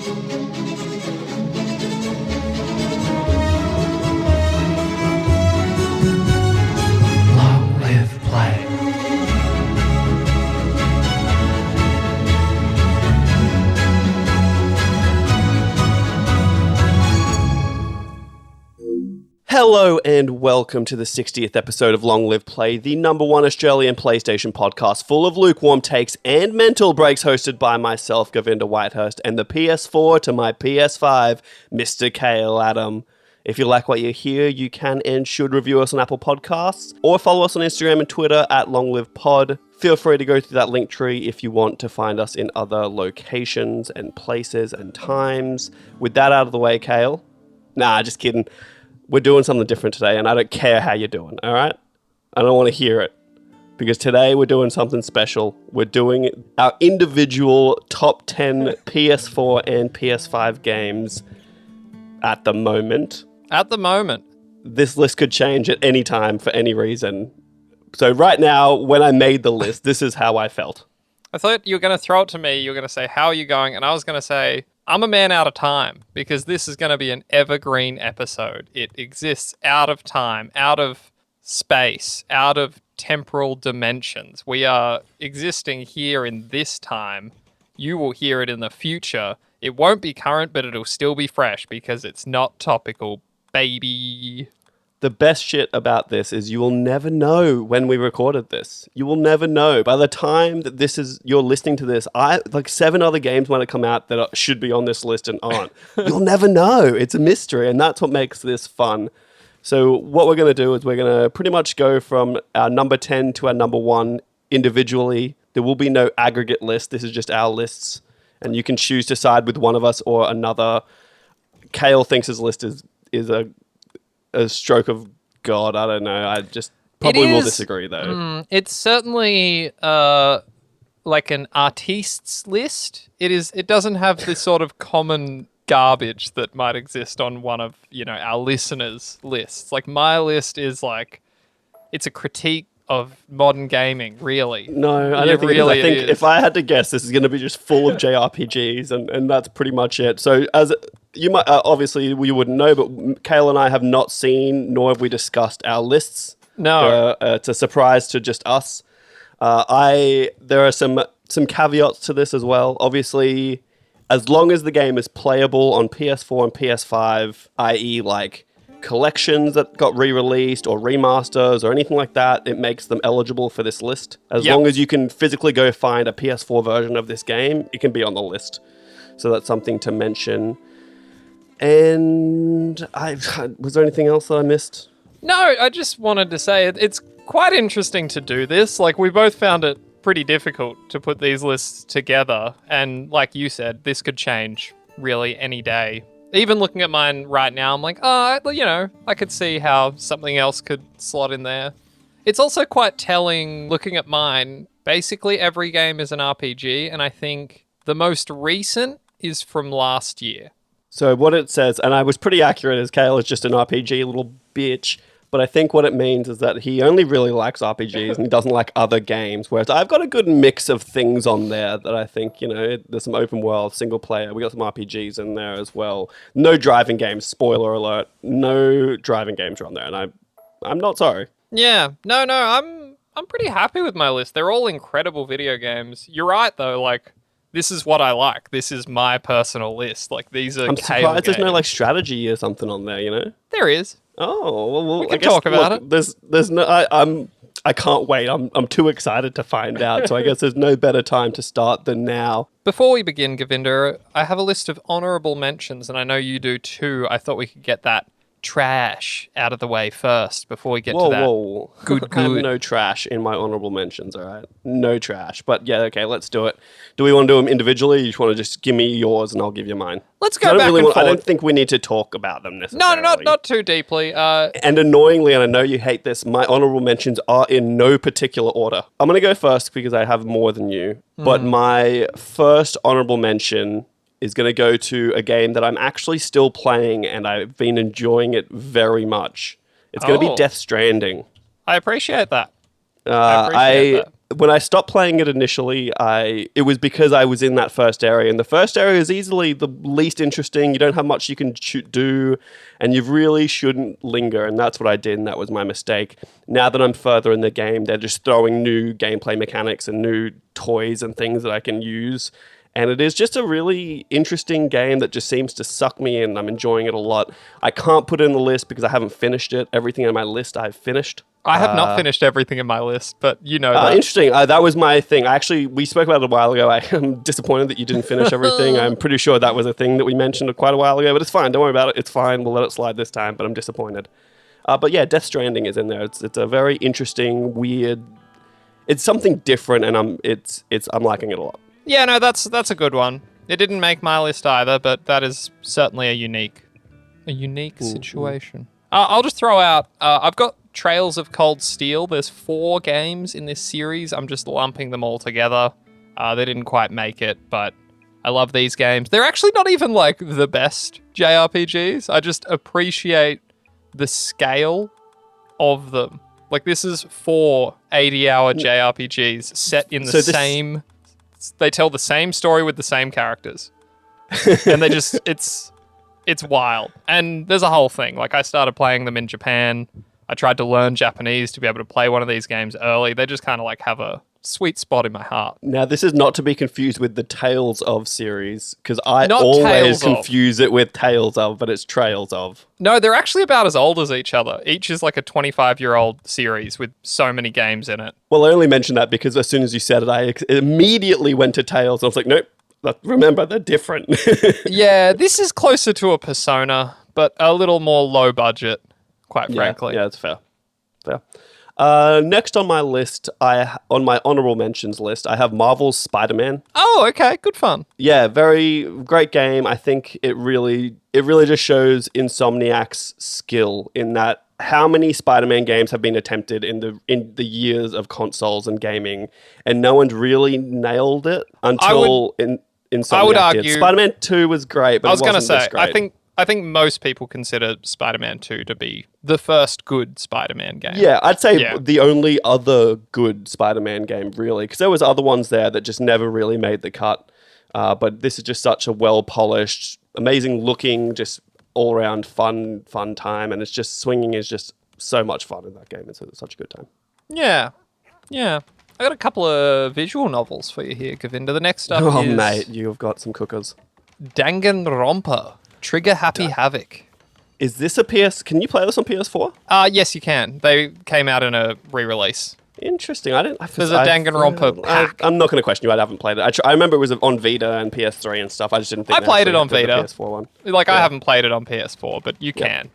Long live play. Hello and welcome to the 60th episode of Long Live Play, the #1 Australian PlayStation podcast full of lukewarm takes and mental breaks, hosted by myself, Govinda Whitehurst, and the PS4 to my PS5, Mr. Khayl Adam. If you like what you hear, you can and should review us on Apple Podcasts, or follow us on Instagram and Twitter at LongLivePod. Feel free to go through that link tree if you want to find us in other locations and places and times. With that out of the way, Khayl. Nah, just kidding. We're doing something different today, and I don't care how you're doing, all right? I don't want to hear it, because today we're doing something special. We're doing our individual top 10 PS4 and PS5 games at the moment. At the moment. This list could change at any time for any reason. So right now, when I made the list, this is how I felt. I thought you were going to throw it to me. You were going to say, how are you going? And I was going to say, I'm a man out of time, because this is going to be an evergreen episode. It exists out of time, out of space, out of temporal dimensions. We are existing here in this time. You will hear it in the future. It won't be current, but it'll still be fresh because it's not topical, baby. The best shit about this is you will never know when we recorded this. You will never know. By the time that you're listening to this, like 7 other games might have come out that should be on this list and aren't. You'll never know. It's a mystery, and that's what makes this fun. So what we're going to do is we're going to pretty much go from our number 10 to our number 1 individually. There will be no aggregate list. This is just our lists, and you can choose to side with one of us or another. Khayl thinks his list is a stroke of God. I don't know. I just probably will disagree, though. It's certainly like an artiste's list. It doesn't have this sort of common garbage that might exist on one of, our listeners' lists. Like, my list is like, it's a critique of modern gaming, really. No, I don't think really it is. I think if I had to guess, this is going to be just full of JRPGs, and that's pretty much it. So, as you might obviously you wouldn't know, but Khayl and I have not seen, nor have we discussed our lists. No, it's a surprise to just us. There are some caveats to this as well. Obviously, as long as the game is playable on PS4 and PS5, i.e., like collections that got re-released or remasters or anything like that, it makes them eligible for this list. As long as you can physically go find a PS4 version of this game, it can be on the list. So that's something to mention. And was there anything else that I missed? No, I just wanted to say it's quite interesting to do this. Like, we both found it pretty difficult to put these lists together. And like you said, this could change really any day. Even looking at mine right now, I'm like, I could see how something else could slot in there. It's also quite telling, looking at mine, basically every game is an RPG, and I think the most recent is from last year. So what it says, and I was pretty accurate, is Khayl is just an RPG little bitch, but I think what it means is that he only really likes RPGs and he doesn't like other games, whereas I've got a good mix of things on there that I think, there's some open world, single player, we got some RPGs in there as well. No driving games, spoiler alert, no driving games are on there, and I'm not sorry. Yeah, no, I'm pretty happy with my list. They're all incredible video games. You're right, though, like, this is what I like. This is my personal list. Like, these are I'm surprised there's no, games. like, strategy or something on there, There is. Oh, well, we can talk about it. There's no, I can't wait. I'm too excited to find out. So I guess there's no better time to start than now. Before we begin, Govinda, I have a list of honourable mentions, and I know you do too. I thought we could get that trash out of the way first before we get to that. Whoa. Good. I have no trash in my honourable mentions, all right? No trash. But yeah, okay, let's do it. Do we want to do them individually? Or you just want to just give me yours and I'll give you mine? Let's go back and forth. I don't think we need to talk about them necessarily. No, not too deeply. And annoyingly, and I know you hate this, my honourable mentions are in no particular order. I'm going to go first because I have more than you. But my first honourable mention is going to go to a game that I'm actually still playing and I've been enjoying it very much. It's going to be Death Stranding. I appreciate that. when I stopped playing it initially, it was because I was in that first area, and the first area is easily the least interesting. You don't have much you can do, and you really shouldn't linger, and that's what I did, and that was my mistake. Now that I'm further in the game, they're just throwing new gameplay mechanics and new toys and things that I can use, and it is just a really interesting game that just seems to suck me in. I'm enjoying it a lot. I can't put it in the list because I haven't finished it. Everything on my list I've finished. I have not finished everything in my list, but you know that. Interesting. That was my thing. We spoke about it a while ago. I am disappointed that you didn't finish everything. I'm pretty sure that was a thing that we mentioned quite a while ago, but it's fine. Don't worry about it. It's fine. We'll let it slide this time, but I'm disappointed. But yeah, Death Stranding is in there. It's a very interesting, weird... It's something different, and I'm liking it a lot. Yeah, no, that's a good one. It didn't make my list either, but that is certainly a unique situation. I'll just throw out... I've got Trails of Cold Steel. There's 4 games in this series. I'm just lumping them all together. They didn't quite make it, but I love these games. They're actually not even like the best JRPGs. I just appreciate the scale of them. Like, this is 4 80-hour JRPGs set in the same... They tell the same story with the same characters. And they just... It's wild. And there's a whole thing. Like, I started playing them in Japan. I tried to learn Japanese to be able to play one of these games early. They just kind of like have a sweet spot in my heart. Now, this is not to be confused with the Tales of series, because I always confuse it with Tales of, but it's Trails of. No, they're actually about as old as each other. Each is like a 25-year-old series with so many games in it. Well, I only mentioned that because as soon as you said it, I immediately went to Tales. I was like, nope, remember, they're different. Yeah, this is closer to a Persona, but a little more low budget. Quite frankly. Yeah, it's fair. Next on my list, on my honorable mentions list, I have Marvel's Spider-Man. Oh, okay. Good fun. Yeah, very great game. I think it really just shows Insomniac's skill in that how many Spider-Man games have been attempted in the years of consoles and gaming, and no one's really nailed it until Insomniac I would argue did. Spider-Man 2 was great, but I was going to say, I think most people consider Spider-Man 2 to be the first good Spider-Man game. Yeah, I'd say the only other good Spider-Man game, really, because there was other ones there that just never really made the cut. But this is just such a well-polished, amazing looking, just all-around fun time, and it's just swinging is just so much fun in that game. It's such a good time. Yeah. I got a couple of visual novels for you here, Govinda. The next up is... Oh, mate, you've got some cookers. Danganronpa. Trigger Happy Havoc. Is this a PS... Can you play this on PS4? Yes, you can. They came out in a re-release. Interesting. There's a Danganronpa pack. I'm not going to question you. I haven't played it. I remember it was on Vita and PS3 and stuff. I just didn't think... I played it on Vita. The PS4 one. I haven't played it on PS4, but you can.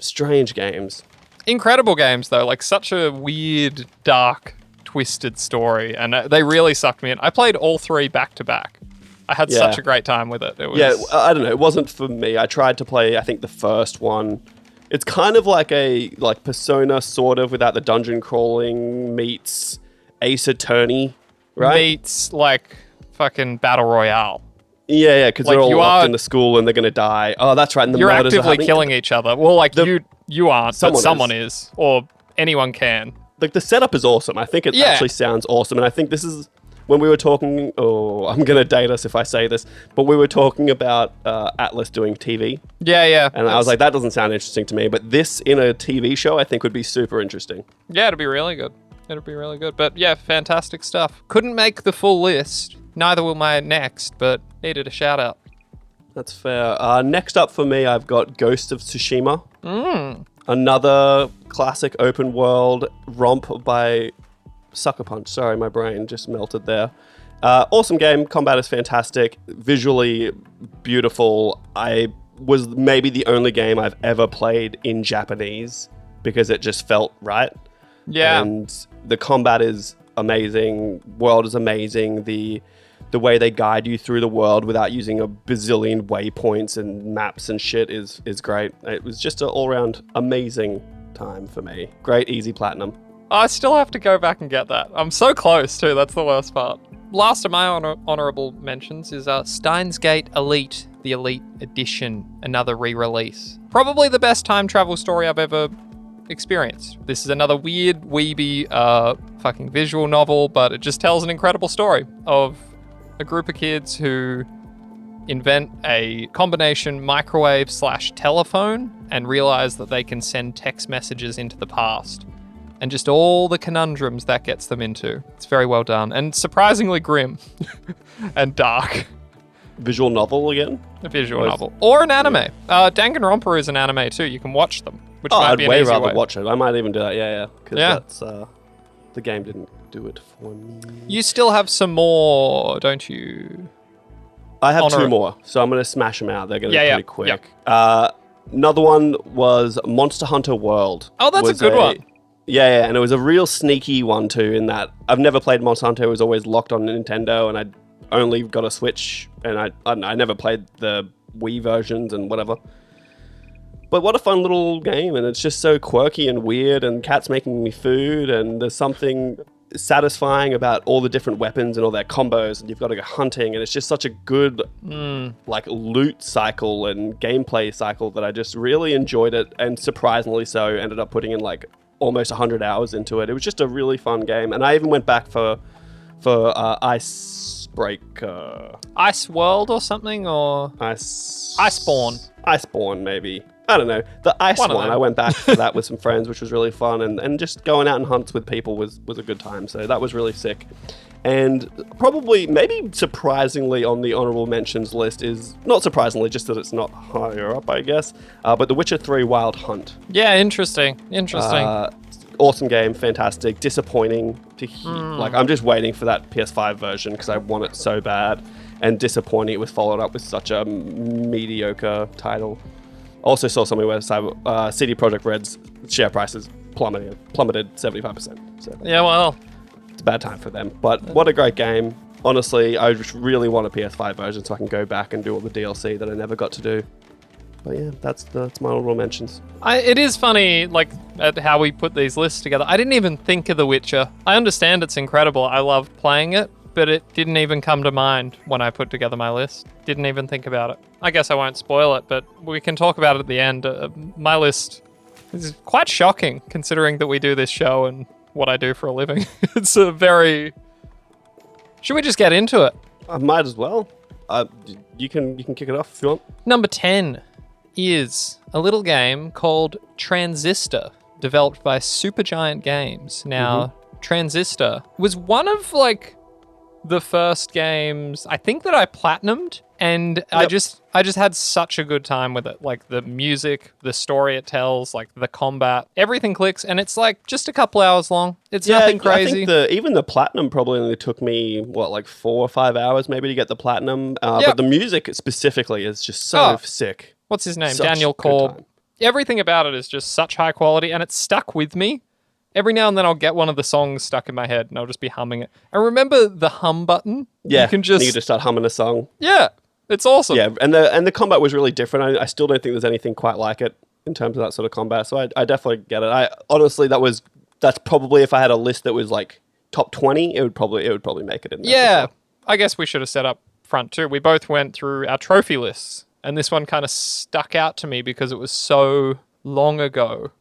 Strange games. Incredible games, though. Like, such a weird, dark, twisted story. And they really sucked me in. I played all 3 back-to-back. I had such a great time with it. I don't know. It wasn't for me. I tried to play, I think, the first one. It's kind of like Persona, sort of, without the dungeon crawling, meets Ace Attorney, right? Meets, like, fucking Battle Royale. Yeah, because they're all locked in the school and they're going to die. Oh, that's right. And the you're murders actively are killing each other. Well, like, you aren't, but someone is. Or anyone can. Like, the setup is awesome. I think it actually sounds awesome. And I think this is... When we were talking, I'm going to date us if I say this, but we were talking about Atlas doing TV. Yeah. And I was like, that doesn't sound interesting to me, but this in a TV show I think would be super interesting. Yeah, it'd be really good. But yeah, fantastic stuff. Couldn't make the full list. Neither will my next, but needed a shout out. That's fair. Next up for me, I've got Ghost of Tsushima. Another classic open world romp by... Sucker Punch. Sorry, my brain just melted there. Awesome game. Combat is fantastic. Visually beautiful. I was maybe the only game I've ever played in Japanese because it just felt right. Yeah. And the combat is amazing. World is amazing. The way they guide you through the world without using a bazillion waypoints and maps and shit is great. It was just an all-round amazing time for me. Great, easy platinum. I still have to go back and get that. I'm so close too, that's the worst part. Last of my honourable mentions is Steins Gate Elite, the Elite Edition, another re-release. Probably the best time travel story I've ever experienced. This is another weird, weeby, fucking visual novel, but it just tells an incredible story of a group of kids who invent a combination microwave/telephone and realize that they can send text messages into the past. And just all the conundrums that gets them into. It's very well done and surprisingly grim and dark. Visual novel again? A visual novel. Or an anime. Danganronpa is an anime too. You can watch them, which might I'd be an way easy rather way. watch it. I might even do that, yeah. Because Yeah. that's, the game didn't do it for me. You still have some more, don't you? I have Honor- two more, so I'm going to smash them out. They're going to be Yeah, pretty quick. yeah. Another one was Monster Hunter World. Oh, that's a Was good one. Yeah, and it was a real sneaky one too, in that I've never played Monster Hunter. It was always locked on Nintendo, and I'd only got a Switch, and I never played the Wii versions and whatever. But what a fun little game, and it's just so quirky and weird, and Cat's making me food, and there's something satisfying about all the different weapons and all their combos, and you've got to go hunting, and it's just such a good like loot cycle and gameplay cycle that I just really enjoyed it, and surprisingly so ended up putting in like almost 100 hours into it. It was just a really fun game, and I even went back for Icebreaker. Ice World or something, or Iceborne, maybe. I don't know. The ice One of one, them. I went back for that with some friends, which was really fun, and just going out and hunts with people was a good time. So that was really sick. And probably, maybe surprisingly on the honorable mentions list is, not surprisingly, just that it's not higher up, I guess, but The Witcher 3 Wild Hunt. yeah, interesting. Awesome game, fantastic, disappointing to hear. Like, I'm just waiting for that PS5 version because I want it so bad, and disappointing it was followed up with such a mediocre title. Also saw something where CD Projekt Red's share prices plummeted 75%. So Yeah, well, it's a bad time for them. But what a great game. Honestly, I just really want a PS5 version so I can go back and do all the DLC that I never got to do. But yeah, that's my honorable mentions. it is funny, like, at how we put these lists together. I didn't even think of The Witcher. I understand it's incredible. I love playing it, but it didn't even come to mind when I put together my list. Didn't even think about it. I guess I won't spoil it, but we can talk about it at the end. My list is quite shocking, considering that we do this show and what I do for a living. It's a very... Should we just get into it? I might as well. You can kick it off if you want. Number 10 is a little game called Transistor, developed by Supergiant Games. Now, Transistor was one of, like, the first games I think that I platinumed, and I just had such a good time with it. Like, the music, the story it tells, like the combat, everything clicks, and it's like just a couple hours long. It's nothing crazy. I think even the platinum probably only took me like 4 or 5 hours maybe to get the platinum. But the music specifically is just so sick. What's his name? Such Daniel good Korb. time. Everything about it is just such high quality, and it's stuck with me. Every now and then I'll get one of the songs stuck in my head, and I'll just be humming it. And remember the hum button? Yeah, you can just start humming a song. Yeah, it's awesome. Yeah, and the combat was really different. I still don't think there's anything quite like it in terms of that sort of combat. So I definitely get it. I honestly, that's probably, if I had a list that was like top 20, it would probably make it in there. Yeah, I guess we should have set up front too. We both went through our trophy lists, and this one kind of stuck out to me because it was so long ago.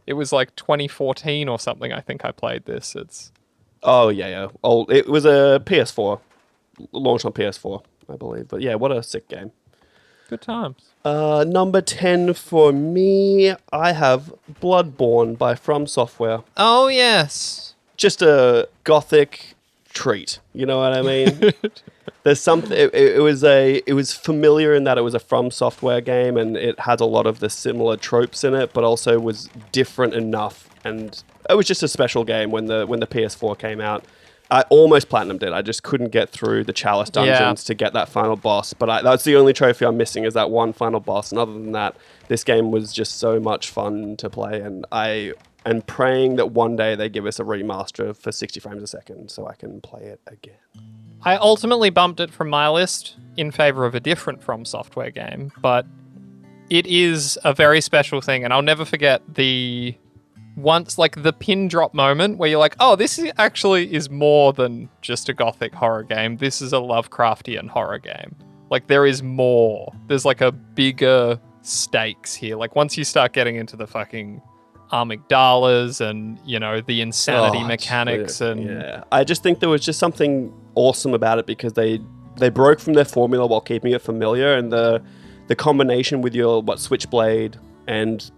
It was like 2014 or something. I think I played this. Oh yeah. Old. It was a PS4, launched on PS4, I believe. But yeah, what a sick game. Good times. Number 10 for me, I have Bloodborne by From Software. Oh yes. Just a gothic treat. You know what I mean? There's something. It was familiar in that it was a From Software game, and it had a lot of the similar tropes in it, but also was different enough. And it was just a special game when the PS4 came out. I almost platinumed it. I just couldn't get through the Chalice dungeons to get that final boss. But that's the only trophy I'm missing, is that one final boss. And other than that, this game was just so much fun to play. And I am praying that one day they give us a remaster for 60 frames a second so I can play it again. I ultimately bumped it from my list in favor of a different From Software game, but it is a very special thing, and I'll never forget the pin drop moment where you're like, oh, this actually is more than just a gothic horror game. This is a Lovecraftian horror game. Like, there is more. There's like a bigger stakes here. Like, once you start getting into the fucking amygdalas and, the insanity Oh, mechanics. Yeah. I just think there was just something awesome about it because they broke from their formula while keeping it familiar, and the combination with your switchblade and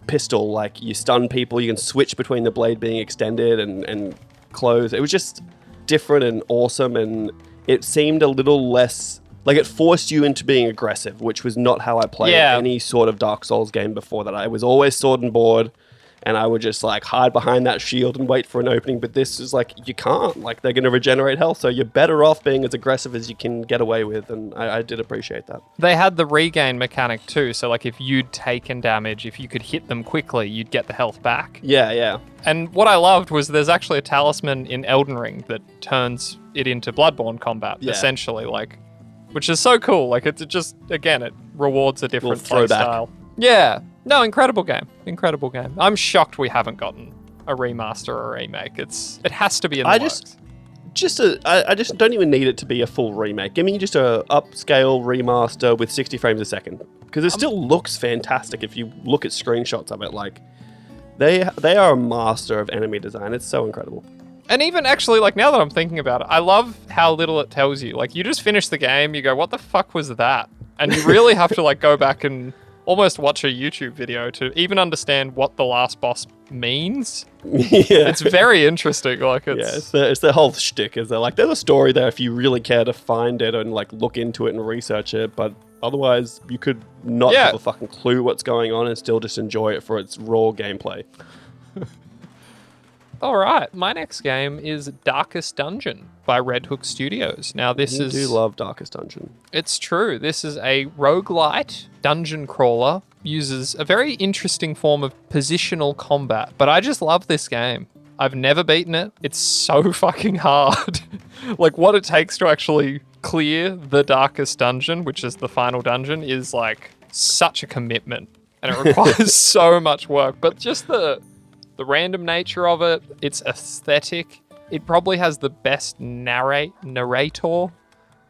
pistol, like you stun people, you can switch between the blade being extended and closed. It was just different and awesome, and it seemed a little less like it forced you into being aggressive, which was not how I played any sort of Dark Souls game before that. I was always sword and board, and I would just like hide behind that shield and wait for an opening. But this is like, you can't. Like, they're going to regenerate health, so you're better off being as aggressive as you can get away with. And I did appreciate that. They had the regain mechanic too. So like if you'd taken damage, if you could hit them quickly, you'd get the health back. Yeah. And what I loved was there's actually a talisman in Elden Ring that turns it into Bloodborne combat, essentially, like, which is so cool. Like, it just, again, it rewards a different play style. Yeah. No, incredible game. I'm shocked we haven't gotten a remaster or a remake. It has to be in the works. I just don't even need it to be a full remake. Give me just a upscale remaster with 60 frames a second, because it still looks fantastic if you look at screenshots of it. Like, they are a master of enemy design. It's so incredible. And even actually, like, now that I'm thinking about it, I love how little it tells you. Like, you just finish the game, you go, what the fuck was that? And you really have to, like, go back and almost watch a YouTube video to even understand what the last boss means. Yeah. It's very interesting. Like, it's the whole shtick. Is there, like, there's a story there if you really care to find it and, like, look into it and research it, but otherwise you could not have a fucking clue what's going on and still just enjoy it for its raw gameplay. All right, my next game is Darkest Dungeon by Red Hook Studios. Now, I do love Darkest Dungeon. It's true. This is a roguelite dungeon crawler. Uses a very interesting form of positional combat, but I just love this game. I've never beaten it. It's so fucking hard. Like, what it takes to actually clear the Darkest Dungeon, which is the final dungeon, is like such a commitment, and it requires so much work. But just the random nature of it, its aesthetic, it probably has the best narrator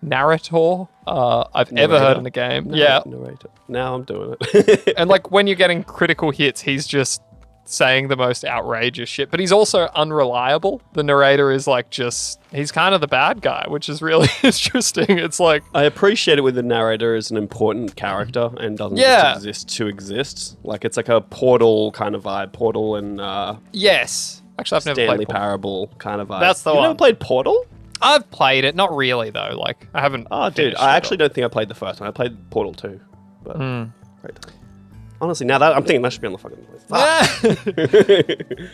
I've ever heard in a game. Narrator. Now I'm doing it. And like when you're getting critical hits, he's just saying the most outrageous shit, but he's also unreliable. The narrator is like he's kind of the bad guy, which is really interesting. It's like, I appreciate it when the narrator is an important character and doesn't just exist to exist. Like, it's like a Portal kind of vibe. Portal and yes. Actually, I've never Stanley played Portal. Parable kind of vibe. That's the one. one. You never played Portal? I've played it, not really though. Like, I haven't. Oh, dude, I actually don't think I played the first one. I played Portal 2, but right. Honestly, now that I'm thinking that should be on the fucking list.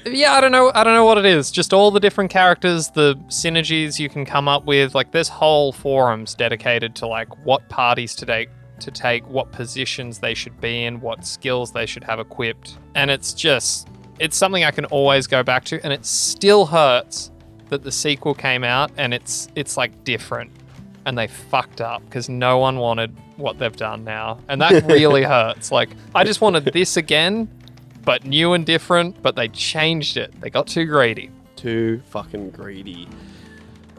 Yeah, I don't know what it is. Just all the different characters, the synergies you can come up with. Like, there's whole forums dedicated to like what parties to take, what positions they should be in, what skills they should have equipped, and it's something I can always go back to, and it still hurts that the sequel came out and it's like different, and they fucked up because no one wanted what they've done now, and that really hurts. Like, I just wanted this again, but new and different, but they changed it. They got too greedy. Too fucking greedy.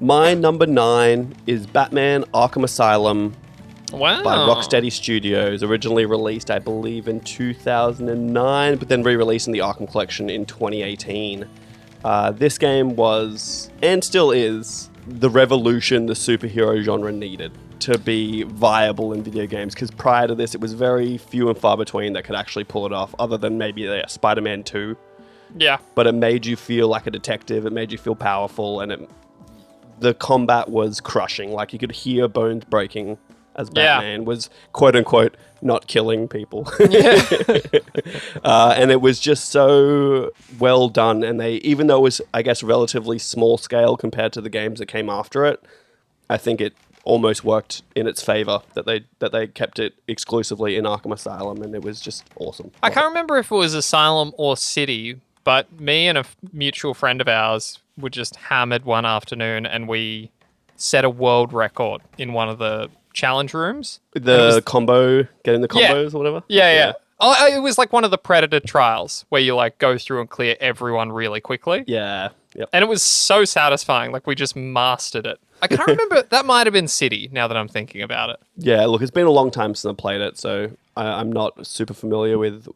My number 9 is Batman Arkham Asylum by Rocksteady Studios, originally released, I believe, in 2009, but then re-released in the Arkham Collection in 2018. This game was, and still is, the revolution the superhero genre needed to be viable in video games, because prior to this it was very few and far between that could actually pull it off, other than maybe Spider-Man 2. Yeah. But it made you feel like a detective, it made you feel powerful, and the combat was crushing. Like, you could hear bones breaking as Batman was, quote-unquote, not killing people. Yeah. And it was just so well done, and even though it was, I guess, relatively small scale compared to the games that came after it, I think it almost worked in its favor that they kept it exclusively in Arkham Asylum, and it was just awesome. I can't remember if it was Asylum or City, but me and a mutual friend of ours were just hammered one afternoon, and we set a world record in one of the challenge rooms. Getting the combos or whatever? Yeah. Oh, it was like one of the Predator trials where you like go through and clear everyone really quickly. Yeah. Yep. And it was so satisfying. Like, we just mastered it. I can't remember. That might have been City, now that I'm thinking about it. Yeah, look, it's been a long time since I played it, so I'm not super familiar with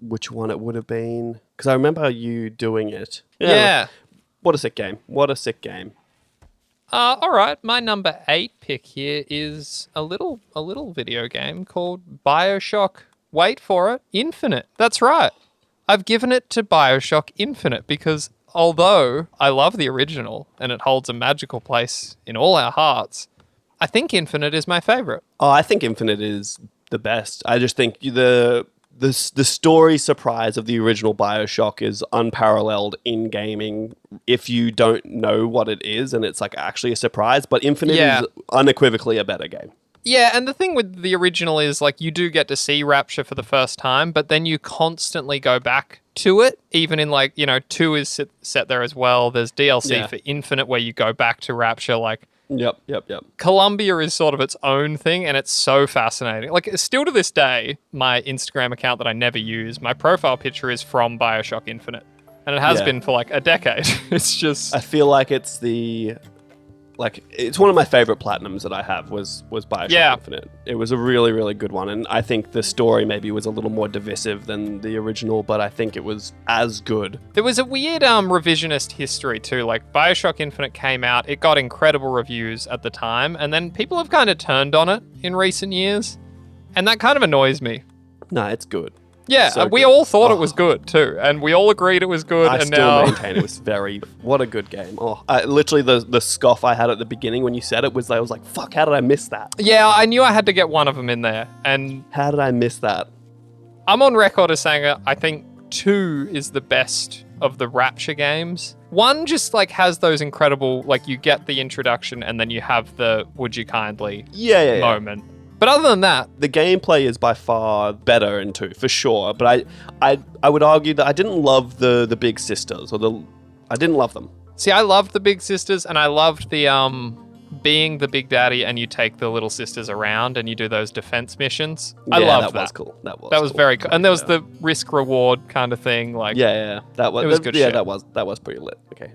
which one it would have been. Because I remember you doing it. Yeah. What a sick game. What a sick game. All right, my number 8 pick here is a little video game called BioShock. Wait for it, Infinite. That's right. I've given it to BioShock Infinite because although I love the original and it holds a magical place in all our hearts, I think Infinite is my favorite. Oh, I think Infinite is the best. I just think the story surprise of the original BioShock is unparalleled in gaming if you don't know what it is and it's like actually a surprise, but Infinite is unequivocally a better game. Yeah, and the thing with the original is like you do get to see Rapture for the first time, but then you constantly go back to it, even in like, 2 is set there as well. There's DLC for Infinite where you go back to Rapture, like Yep. Columbia is sort of its own thing, and it's so fascinating. Like, still to this day, my Instagram account that I never use, my profile picture is from BioShock Infinite. And it has been for like a decade. It's just... I feel like it's it's one of my favorite platinums that I have was BioShock Infinite. It was a really, really good one. And I think the story maybe was a little more divisive than the original, but I think it was as good. There was a weird revisionist history too. Like BioShock Infinite came out, it got incredible reviews at the time, and then people have kind of turned on it in recent years. And that kind of annoys me. No, it's good. Yeah, So we good. all thought it was good too, and we all agreed it was good. I and still now maintain it was what a good game. Oh, literally the scoff I had at the beginning when you said it was I was like, fuck, how did I miss that? Yeah, I knew I had to get one of them in there, and How did I miss that? I'm on record as saying I think 2 is the best of the Rapture games. 1 just like has those incredible, like you get the introduction and then you have the would you kindly moment. But other than that, the gameplay is by far better in 2, for sure. But I would argue that I didn't love the big sisters, I didn't love them. See, I loved the big sisters, and I loved the being the big daddy, and you take the little sisters around, and you do those defense missions. I loved that. That was cool. That was cool. Very cool. And there was the risk reward kind of thing. Like that was it was good. Shit. That was pretty lit. Okay,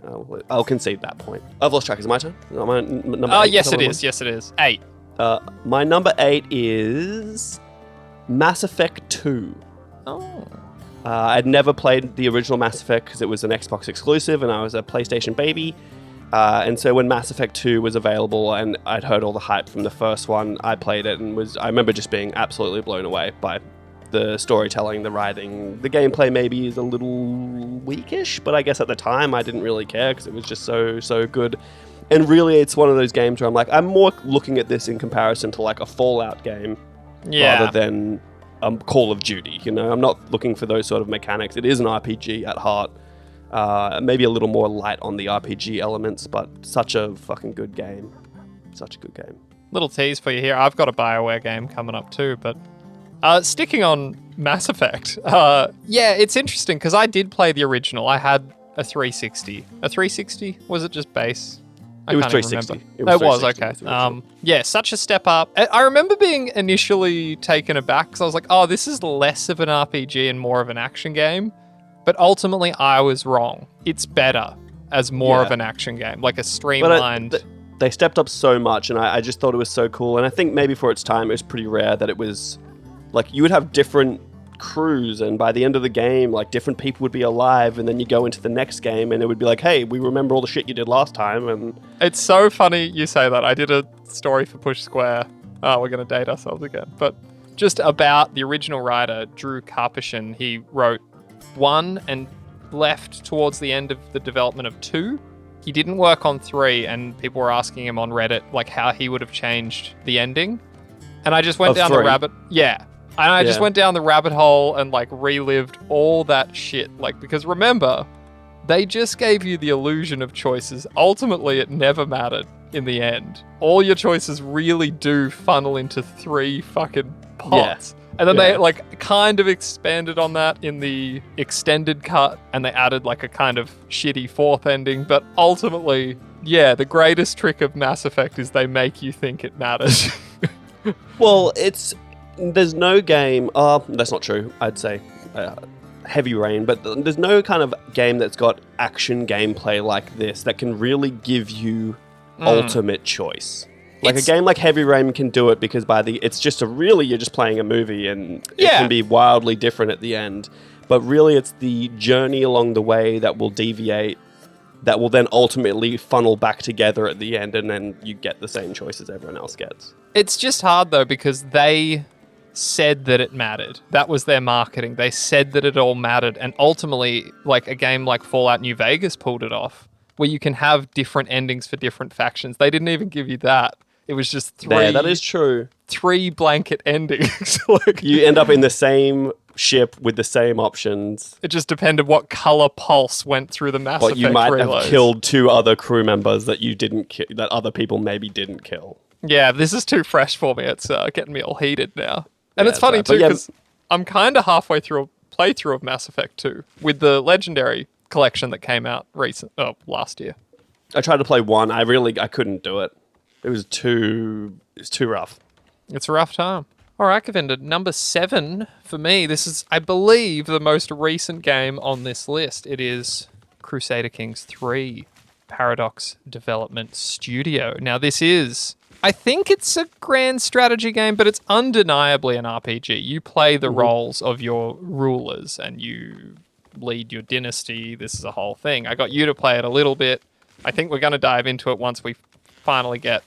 I'll concede that point. I've lost track. Is it my turn? My number 8? Yes, it is. Yes, it is. 8. My number 8 is Mass Effect 2. Oh. I'd never played the original Mass Effect because it was an Xbox exclusive and I was a PlayStation baby. And so when Mass Effect 2 was available and I'd heard all the hype from the first one, I played it and I remember just being absolutely blown away by the storytelling, the writing. The gameplay maybe is a little weakish, but I guess at the time I didn't really care because it was just so good. And really, it's one of those games where I'm more looking at this in comparison to like a Fallout game rather than Call of Duty. I'm not looking for those sort of mechanics. It is an RPG at heart. Maybe a little more light on the RPG elements, but such a fucking good game. Such a good game. Little tease for you here. I've got a BioWare game coming up too, but sticking on Mass Effect. It's interesting because I did play the original. I had a 360. A 360? Was it just base? It was 360. It was okay. Such a step up. I remember being initially taken aback because I was like, oh, this is less of an RPG and more of an action game. But ultimately, I was wrong. It's better as more of an action game, like a streamlined... But they stepped up so much, and I just thought it was so cool. And I think maybe for its time, it was pretty rare that it was... Like, you would have different crews, and by the end of the game, like, different people would be alive, and then you go into the next game, and it would be like, hey, we remember all the shit you did last time, and... It's so funny you say that. I did a story for Push Square. Oh, we're going to date ourselves again. But just about the original writer, Drew Karpyshyn, he wrote 1 and left towards the end of the development of 2. He didn't work on 3, and people were asking him on Reddit like how he would have changed the ending. And I just went down the rabbit... Yeah. And I just went down the rabbit hole and like relived all that shit. Like, because remember, they just gave you the illusion of choices. Ultimately, it never mattered in the end. All your choices really do funnel into 3 fucking pots. And then they like kind of expanded on that in the extended cut, and they added like a kind of shitty 4th ending. But ultimately, the greatest trick of Mass Effect is they make you think it matters. Well, there's no game... that's not true, I'd say. Heavy Rain, but there's no kind of game that's got action gameplay like this that can really give you ultimate choice. Like a game like Heavy Rain can do it because you're just playing a movie and it can be wildly different at the end. but really it's the journey along the way that will deviate, that will then ultimately funnel back together at the end, and then you get the same choices everyone else gets. It's just hard, though, because they said that it mattered. That was their marketing. They said that it all mattered, and ultimately, like a game like Fallout New Vegas pulled it off, where you can have different endings for different factions. They didn't even give you that. It was just three. Yeah, that is true. 3 blanket endings. Like, you end up in the same ship with the same options. it just depended what color pulse went through the Mass But Effect you might reloads. have killed 2 other crew members that you didn't that other people maybe didn't kill. Yeah, this is too fresh for me. It's getting me all heated now. And Yeah, it's funny, but too, yeah. because I'm kind of halfway through a playthrough of Mass Effect 2 with the Legendary collection that came out last year. I tried to play 1. I couldn't do it. It was too rough. It's a rough time. All right, Govinda, number 7 for me. This is, I believe, the most recent game on this list. It is Crusader Kings 3, Paradox Development Studio. Now, this is, I think it's a grand strategy game, but it's undeniably an RPG. You play the roles of your rulers and you lead your dynasty. This is a whole thing. I got you to play it a little bit. I think we're going to dive into it once we finally get...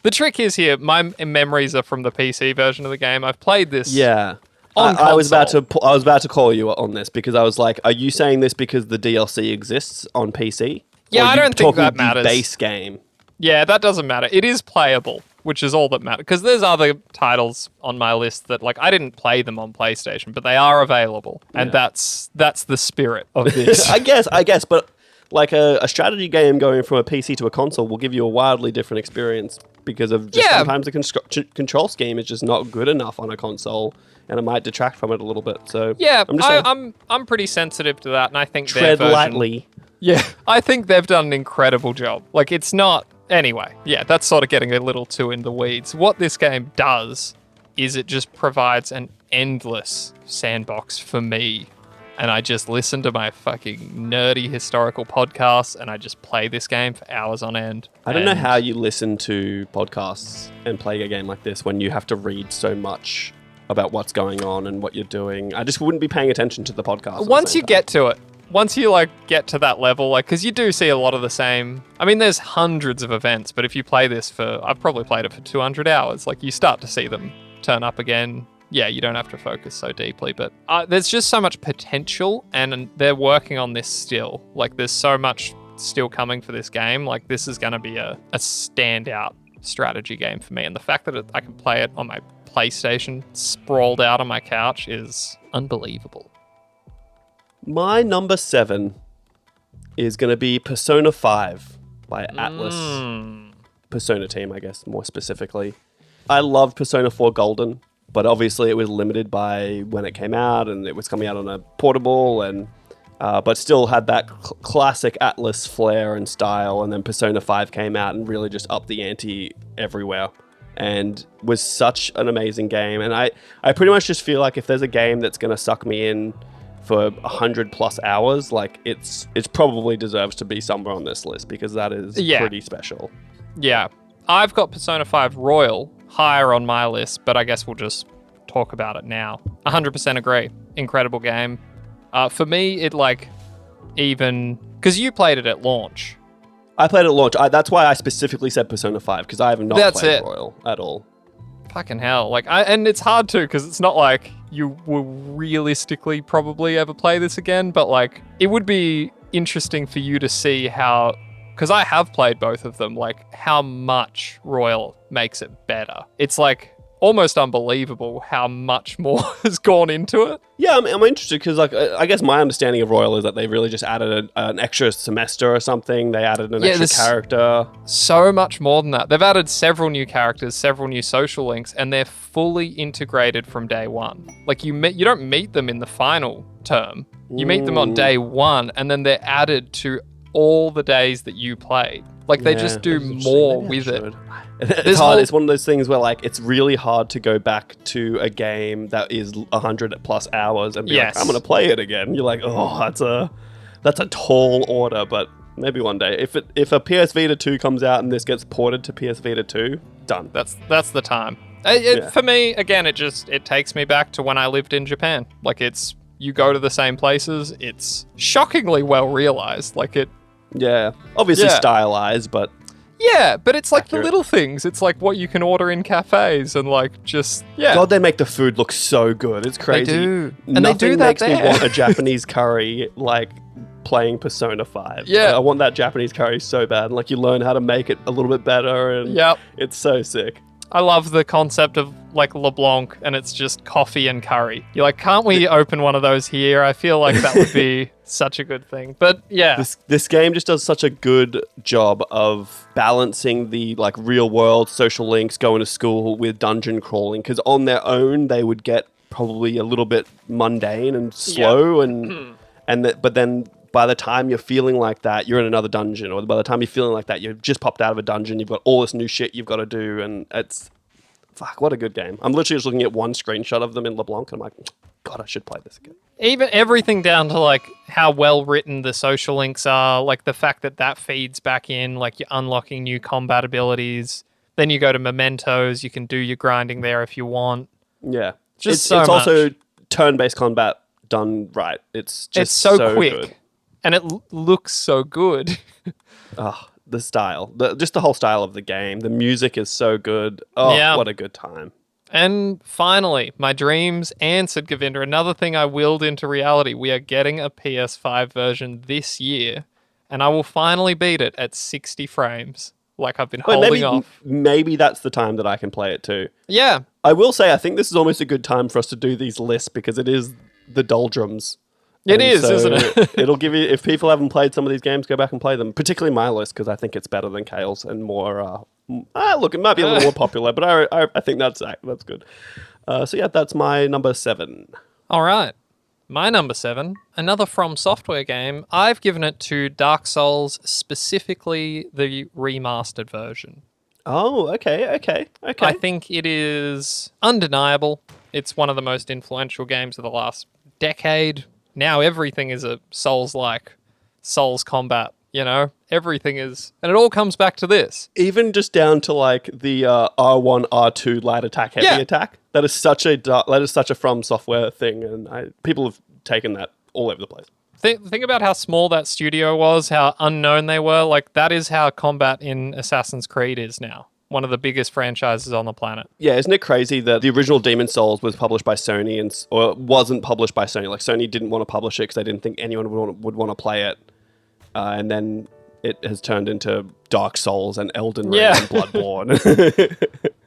The trick is here, my memories are from the PC version of the game. I've played this. Yeah. On I was about console. to call you on this because I was like, are you saying this because the DLC exists on PC? Yeah, Or are I you don't think talking that the matters. base game. Yeah, that doesn't matter. It is playable, which is all that matters. Because there's other titles on my list that, like, I didn't play them on PlayStation, but they are available, and that's the spirit of this. I guess, but like a strategy game going from a PC to a console will give you a wildly different experience because of just sometimes the control scheme is just not good enough on a console, and it might detract from it a little bit. So Yeah, I'm just saying, I'm pretty sensitive to that, and I think their tread version, lightly. Yeah, I think they've done an incredible job. Like, it's not... Anyway, yeah, that's sort of getting a little too in the weeds. What this game does is it just provides an endless sandbox for me. And I just listen to my fucking nerdy historical podcasts, and I just play this game for hours on end. I don't know how you listen to podcasts and play a game like this when you have to read so much about what's going on and what you're doing. I just wouldn't be paying attention to the podcast. at the Once same you time. get to it, once you like get to that level, like, because you do see a lot of the same. I mean, there's hundreds of events, but if you play this for, I've probably played it for 200 hours, like, you start to see them turn up again. Yeah, you don't have to focus so deeply, but there's just so much potential, and they're working on this still. Like, there's so much still coming for this game. Like, this is going to be a standout strategy game for me, and the fact that I can play it on my PlayStation, sprawled out on my couch, is unbelievable. My number 7 is going to be Persona 5 by Atlas. Persona Team, I guess, more specifically. I love Persona 4 Golden, but obviously it was limited by when it came out, and it was coming out on a portable, and but still had that classic Atlas flair and style. And then Persona 5 came out and really just upped the ante everywhere, and was such an amazing game. And I pretty much just feel like if there's a game that's going to suck me in for 100+ hours, like it's probably deserves to be somewhere on this list, because that is pretty special. Yeah, I've got Persona 5 Royal higher on my list, but I guess we'll just talk about it now. 100% agree. Incredible game. For me, it even... Because you played it at launch. I played it at launch. That's why I specifically said Persona 5, because I have not played Royal at all. Fucking hell. And it's hard to, because it's not like you will realistically probably ever play this again, but it would be interesting for you to see how... Because I have played both of them, how much Royal makes it better. It's almost unbelievable how much more has gone into it. Yeah, I'm interested because I guess my understanding of Royal is that they really just added an extra semester or something. They added an extra character. So much more than that. They've added several new characters, several new social links, and they're fully integrated from day one. You don't meet them in the final term. You meet them on day one, and then they're added to all the days that you played. They just do more with it. It's hard. It's one of those things where it's really hard to go back to a game that is 100+ hours and be like, I'm gonna play it again. You're like, oh, that's a tall order, but maybe one day. If a PS Vita 2 comes out and this gets ported to PS Vita 2, done. That's the time. For me, again, it takes me back to when I lived in Japan. It's you go to the same places. It's shockingly well realized. Like it. Yeah. Obviously Yeah. stylized, but Yeah, but it's like accurate. the little things. It's like what you can order in cafes and like just yeah. God, they make the food look so good. It's crazy. do. And Nothing they do that makes me there. want a Japanese curry like playing Persona 5. Yeah. I want that Japanese curry so bad. And like you learn how to make it a little bit better and Yep. it's so sick. I love the concept of like LeBlanc and it's just coffee and curry. You're like, can't we open one of those here? I feel like that would be such a good thing. But yeah. This game just does such a good job of balancing the like real world social links, going to school with dungeon crawling, because on their own they would get probably a little bit mundane and slow but then by the time you're feeling like that, you're in another dungeon, or by the time you're feeling like that, you've just popped out of a dungeon, you've got all this new shit you've got to do, and it's fuck, what a good game. I'm literally just looking at one screenshot of them in LeBlanc and I'm like, God, I should play this again. Even everything down to like how well written the social links are, like the fact that feeds back in, like you're unlocking new combat abilities. Then you go to mementos, you can do your grinding there if you want. Yeah. Just it's so also much. turn-based combat done right. It's just It's so quick. good. And it looks so good. Oh, the style, just the whole style of the game. The music is so good. Oh, Yeah. what a good time. And finally, my dreams answered, Govinda. Another thing I willed into reality. We are getting a PS5 version this year, and I will finally beat it at 60 frames, like I've been holding off. Maybe that's the time that I can play it too. Yeah, I will say, I think this is almost a good time for us to do these lists because it is the doldrums. it is, isn't it? It'll give you, if people haven't played some of these games, go back and play them. Particularly my list, because I think it's better than Khayl's and more. Look, it might be a little more popular, but I think that's good. So yeah, that's my number 7. All right. My number 7, another From Software game. I've given it to Dark Souls, specifically the remastered version. Oh, okay. I think it is undeniable. It's one of the most influential games of the last decade. Now everything is a Souls-like, Souls combat, you know? Everything is... And it all comes back to this. Even just down to like the R1, R2 light attack, heavy attack. That is such a From Software thing, and people have taken that all over the place. Think about how small that studio was, how unknown they were. Like, that is how combat in Assassin's Creed is now. One of the biggest franchises on the planet. Yeah, isn't it crazy that the original Demon's Souls was published by Sony or wasn't published by Sony? Like, Sony didn't want to publish it because they didn't think anyone would want to play it. And then it has turned into Dark Souls and Elden Ring and Bloodborne.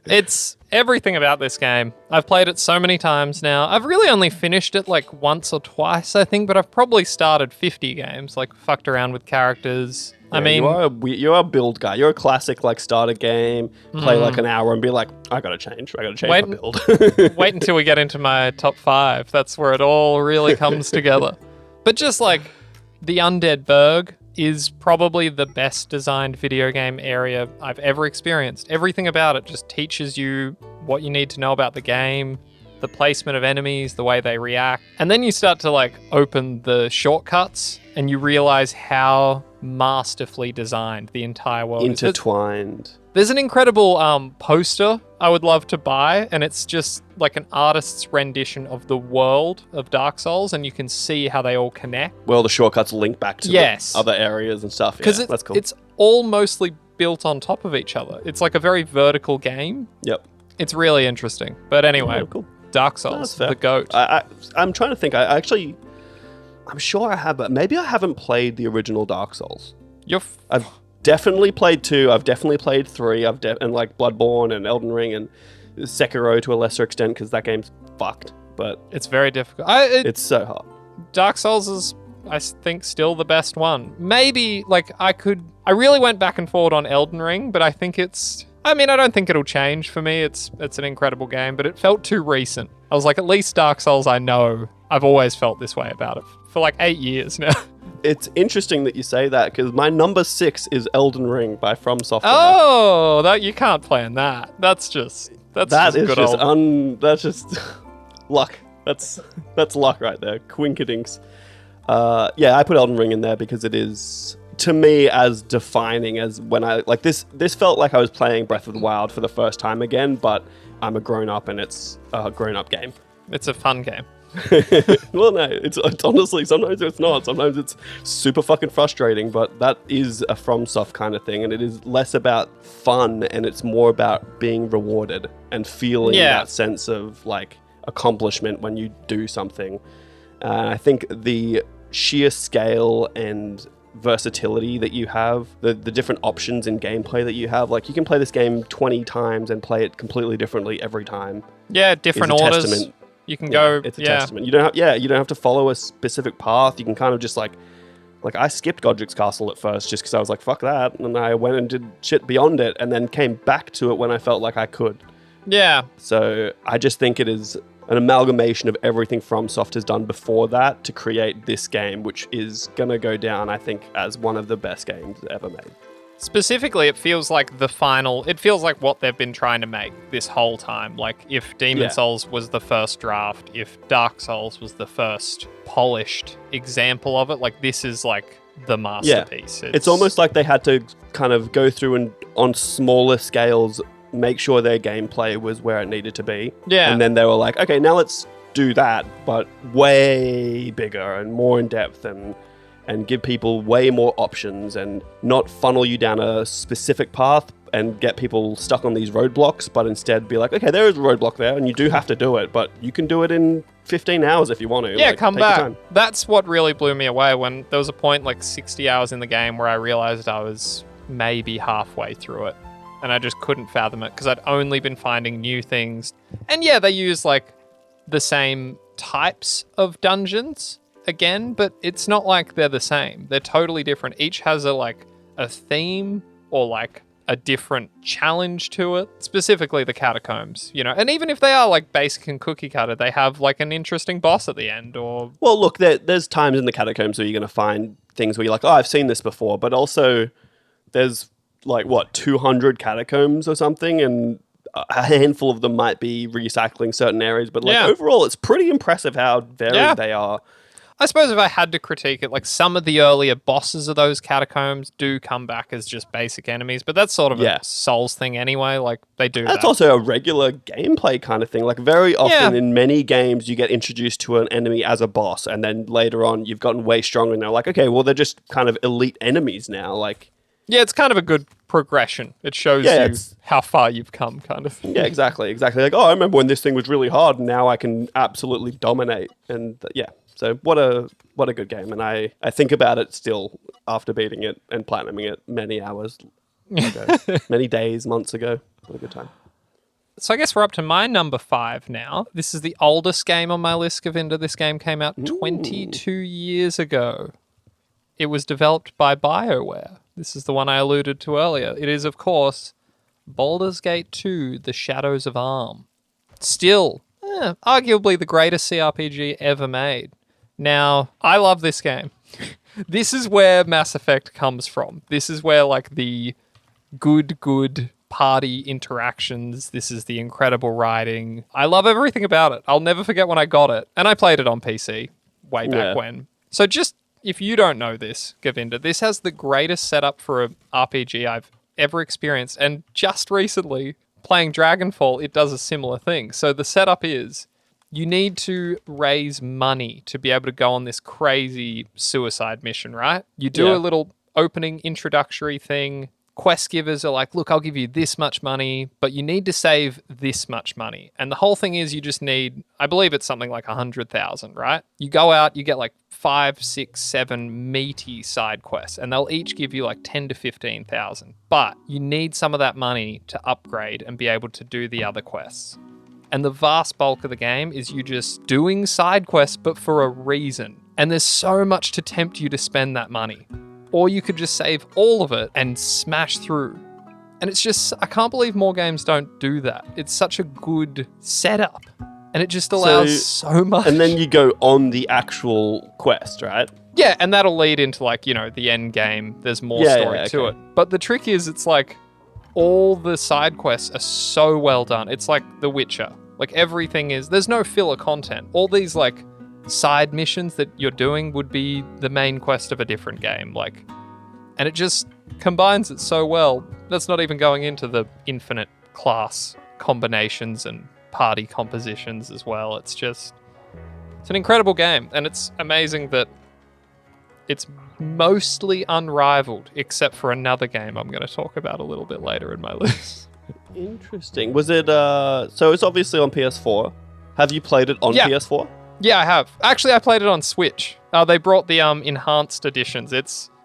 It's everything about this game. I've played it so many times now. I've really only finished it like once or twice, I think, but I've probably started 50 games, like fucked around with characters. I mean, you're a build guy. You're a classic, like, start a game, play like an hour and be like, I gotta change my build. wait until we get into my top 5. That's where it all really comes together. But just like the Undead Burg is probably the best designed video game area I've ever experienced. Everything about it just teaches you what you need to know about the game, the placement of enemies, the way they react. And then you start to like open the shortcuts and you realize how masterfully designed the entire world is. Intertwined. There's an incredible poster I would love to buy, and it's just like an artist's rendition of the world of Dark Souls, and you can see how they all connect. Well, the shortcuts link back to Yes. the other areas and stuff. Because Yeah, that's cool. it's all mostly built on top of each other. It's like a very vertical game. Yep. It's really interesting. But anyway, Yeah, cool. Dark That's Souls, fair. the GOAT. I'm trying to think. I'm sure I have, but maybe I haven't played the original Dark Souls. I've definitely played 2. I've definitely played 3. And like Bloodborne and Elden Ring and Sekiro to a lesser extent because that game's fucked. But It's very difficult. it's so hard. Dark Souls is, I think, still the best one. Maybe, like, I really went back and forward on Elden Ring, but I think I don't think it'll change for me. It's an incredible game, but it felt too recent. I was like, at least Dark Souls, I know. I've always felt this way about it for like 8 years now. It's interesting that you say that because my number 6 is Elden Ring by From Software. Oh, that you can't plan that. That's just luck. That's luck right there. Quinkadinks. Yeah, I put Elden Ring in there because it is, to me, as defining as when I like this felt like I was playing Breath of the Wild for the first time again, but I'm a grown up and it's a grown up game. It's a fun game. Well, no, it's honestly, sometimes it's not. Sometimes it's super fucking frustrating, but that is a FromSoft kind of thing, and it is less about fun and it's more about being rewarded and feeling that sense of like accomplishment when you do something. I think the sheer scale and versatility that you have, the different options in gameplay that you have, like you can play this game 20 times and play it completely differently every time. Yeah, different orders. Testament. You can go. It's a testament. You don't have to follow a specific path. You can kind of just like I skipped Godric's Castle at first just because I was like, fuck that, and I went and did shit beyond it, and then came back to it when I felt like I could. Yeah. So I just think it is an amalgamation of everything FromSoft has done before that to create this game, which is going to go down, I think, as one of the best games ever made. Specifically, it feels like it feels like what they've been trying to make this whole time. Like, if Demon Souls was the first draft, if Dark Souls was the first polished example of it, like, this is, like, the masterpiece. It's almost like they had to kind of go through and, on smaller scales, make sure their gameplay was where it needed to be. Yeah. And then they were like, okay, now let's do that, but way bigger and more in depth and give people way more options and not funnel you down a specific path and get people stuck on these roadblocks, but instead be like, okay, there is a roadblock there and you do have to do it, but you can do it in 15 hours if you want to. Yeah, like, come take your back. time. That's what really blew me away when there was a point like 60 hours in the game where I realized I was maybe halfway through it. And I just couldn't fathom it because I'd only been finding new things. And yeah, they use like the same types of dungeons again, but it's not like they're the same. They're totally different. Each has a theme or like a different challenge to it. Specifically the catacombs, you know. And even if they are like basic and cookie cutter, they have like an interesting boss at the end or... Well, look, there's times in the catacombs where you're going to find things where you're like, oh, I've seen this before, but also there's... 200 catacombs or something, and a handful of them might be recycling certain areas, but overall it's pretty impressive how varied they are. I suppose if I had to critique it, like some of the earlier bosses of those catacombs do come back as just basic enemies, but that's sort of a Souls thing anyway, like they do That's also a regular gameplay kind of thing. Like very often in many games you get introduced to an enemy as a boss, and then later on you've gotten way stronger and they're like, okay, well they're just kind of elite enemies now, like... Yeah, it's kind of a good progression. It shows you how far you've come, kind of. Yeah, exactly. Like, oh, I remember when this thing was really hard, and now I can absolutely dominate. And so what a good game. And I think about it still after beating it and platinuming it many hours ago, many days, months ago. What a good time. So I guess we're up to my number 5 now. This is the oldest game on my list, Govinda. This game came out 22 years ago. It was developed by BioWare. This is the one I alluded to earlier. It is, of course, Baldur's Gate 2, The Shadows of Arm. Still, arguably the greatest CRPG ever made. Now, I love this game. This is where Mass Effect comes from. This is where, like, the good party interactions. This is the incredible writing. I love everything about it. I'll never forget when I got it. And I played it on PC way back when. So just... if you don't know this, Govinda, this has the greatest setup for an RPG I've ever experienced. And just recently, playing Dragonfall, it does a similar thing. So the setup is, you need to raise money to be able to go on this crazy suicide mission, right? You do a little opening introductory thing. Quest givers are like, look, I'll give you this much money, but you need to save this much money. And the whole thing is you just need, I believe it's something like 100,000, right? You go out, you get like 5, 6, 7 meaty side quests, and they'll each give you like 10 to 15,000. But you need some of that money to upgrade and be able to do the other quests. And the vast bulk of the game is you just doing side quests, but for a reason. And there's so much to tempt you to spend that money. Or you could just save all of it and smash through. And it's just, I can't believe more games don't do that. It's such a good setup. And it just allows so much. And then you go on the actual quest, right? Yeah, and that'll lead into like, you know, the end game. There's more story to it. But the trick is, it's like, all the side quests are so well done. It's like The Witcher. Like everything is, there's no filler content. All these like side missions that you're doing would be the main quest of a different game. Like, and it just combines it so well. That's not even going into the infinite class combinations and party compositions as well. It's just, It's an incredible game, and it's amazing that it's mostly unrivaled, except for another game I'm going to talk about a little bit later in my list. Interesting. Was it, so it's obviously on PS4. Have you played it on PS4? Yeah, I have. Actually, I played it on Switch. They brought the enhanced editions.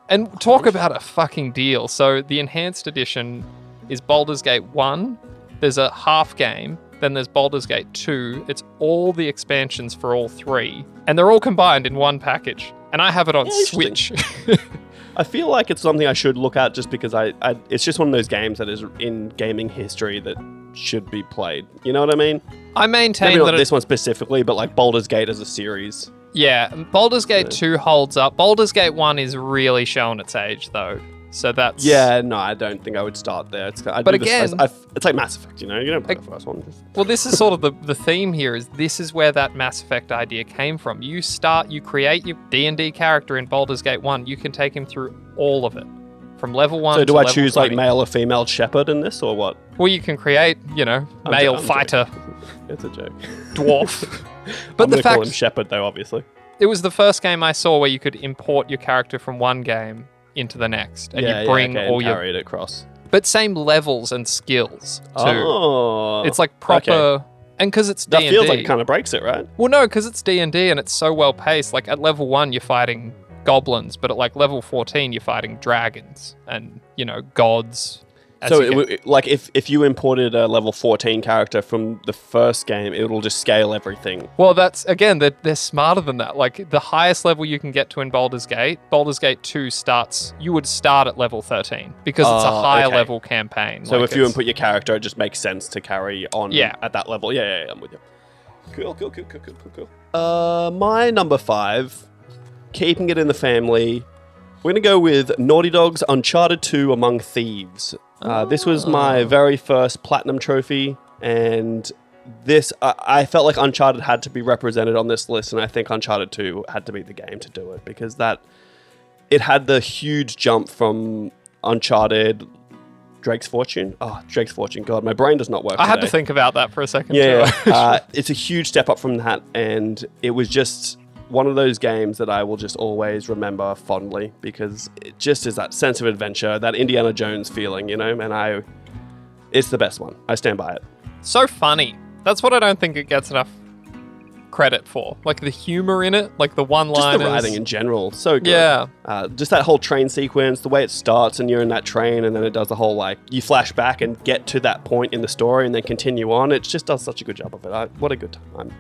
And talk about a fucking deal. So the enhanced edition is Baldur's Gate 1. There's a half game. Then there's Baldur's Gate 2. It's all the expansions for all three. And they're all combined in one package. And I have it on Switch. I feel like it's something I should look at just because it's just one of those games that is in gaming history that should be played. You know what I mean? I maintain Maybe not that this one specifically, but like Baldur's Gate as a series. Yeah, Baldur's Gate 2 holds up. Baldur's Gate 1 is really showing its age, though. So that's... Yeah, no, I don't think I would start there. It's like Mass Effect, you know? You don't play the first one. Well, this is sort of the theme here, is this is where that Mass Effect idea came from. You create your D&D character in Baldur's Gate 1. You can take him through all of it. From level 1 to So do level I choose 20. like male or female shepherd in this, or what? Well, you can create, male fighter. It's a joke. Dwarf. But I'm going to call him shepherd, though, obviously. It was the first game I saw where you could import your character from one game into the next, and you bring all your carry it across. But same levels and skills too. Oh, it's like proper, and because it's D&D, that feels like it kind of breaks it, right? Well, no, because it's D&D and it's so well paced. Like at level 1, you're fighting goblins, but at like level 14, you're fighting dragons and gods. So, if you imported a level 14 character from the first game, it'll just scale everything. Well, that's, again, they're smarter than that. Like, the highest level you can get to in Baldur's Gate 2 you would start at level 13, because it's a higher level campaign. So if you input your character, it just makes sense to carry on at that level. Yeah, I'm with you. Cool. My number 5, keeping it in the family, we're going to go with Naughty Dog's Uncharted 2 Among Thieves. This was my very first Platinum trophy, and I felt like Uncharted had to be represented on this list, and I think Uncharted 2 had to be the game to do it, because it had the huge jump from Uncharted, Drake's Fortune. Oh, Drake's Fortune. God, my brain does not work I had to think about that for a second. Yeah, it's a huge step up from that, and it was just one of those games that I will just always remember fondly, because it just is that sense of adventure, that Indiana Jones feeling, and it's the best one. I stand by it. So funny. That's what I don't think it gets enough credit for. Like the humor in it, like the one-liners. Just the writing in general, so good. Yeah. Just that whole train sequence, the way it starts and you're in that train, and then it does the whole, you flash back and get to that point in the story and then continue on. It just does such a good job of it. What a good time.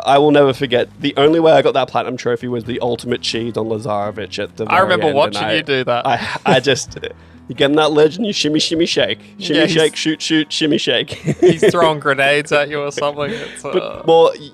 I will never forget, the only way I got that Platinum trophy was the ultimate cheese on Lazarevich at the very I remember end, watching you do that. I just... You get in that ledge and you shimmy, shimmy, shake. Shimmy, shake, shoot, shimmy, shake. He's throwing grenades at you or something.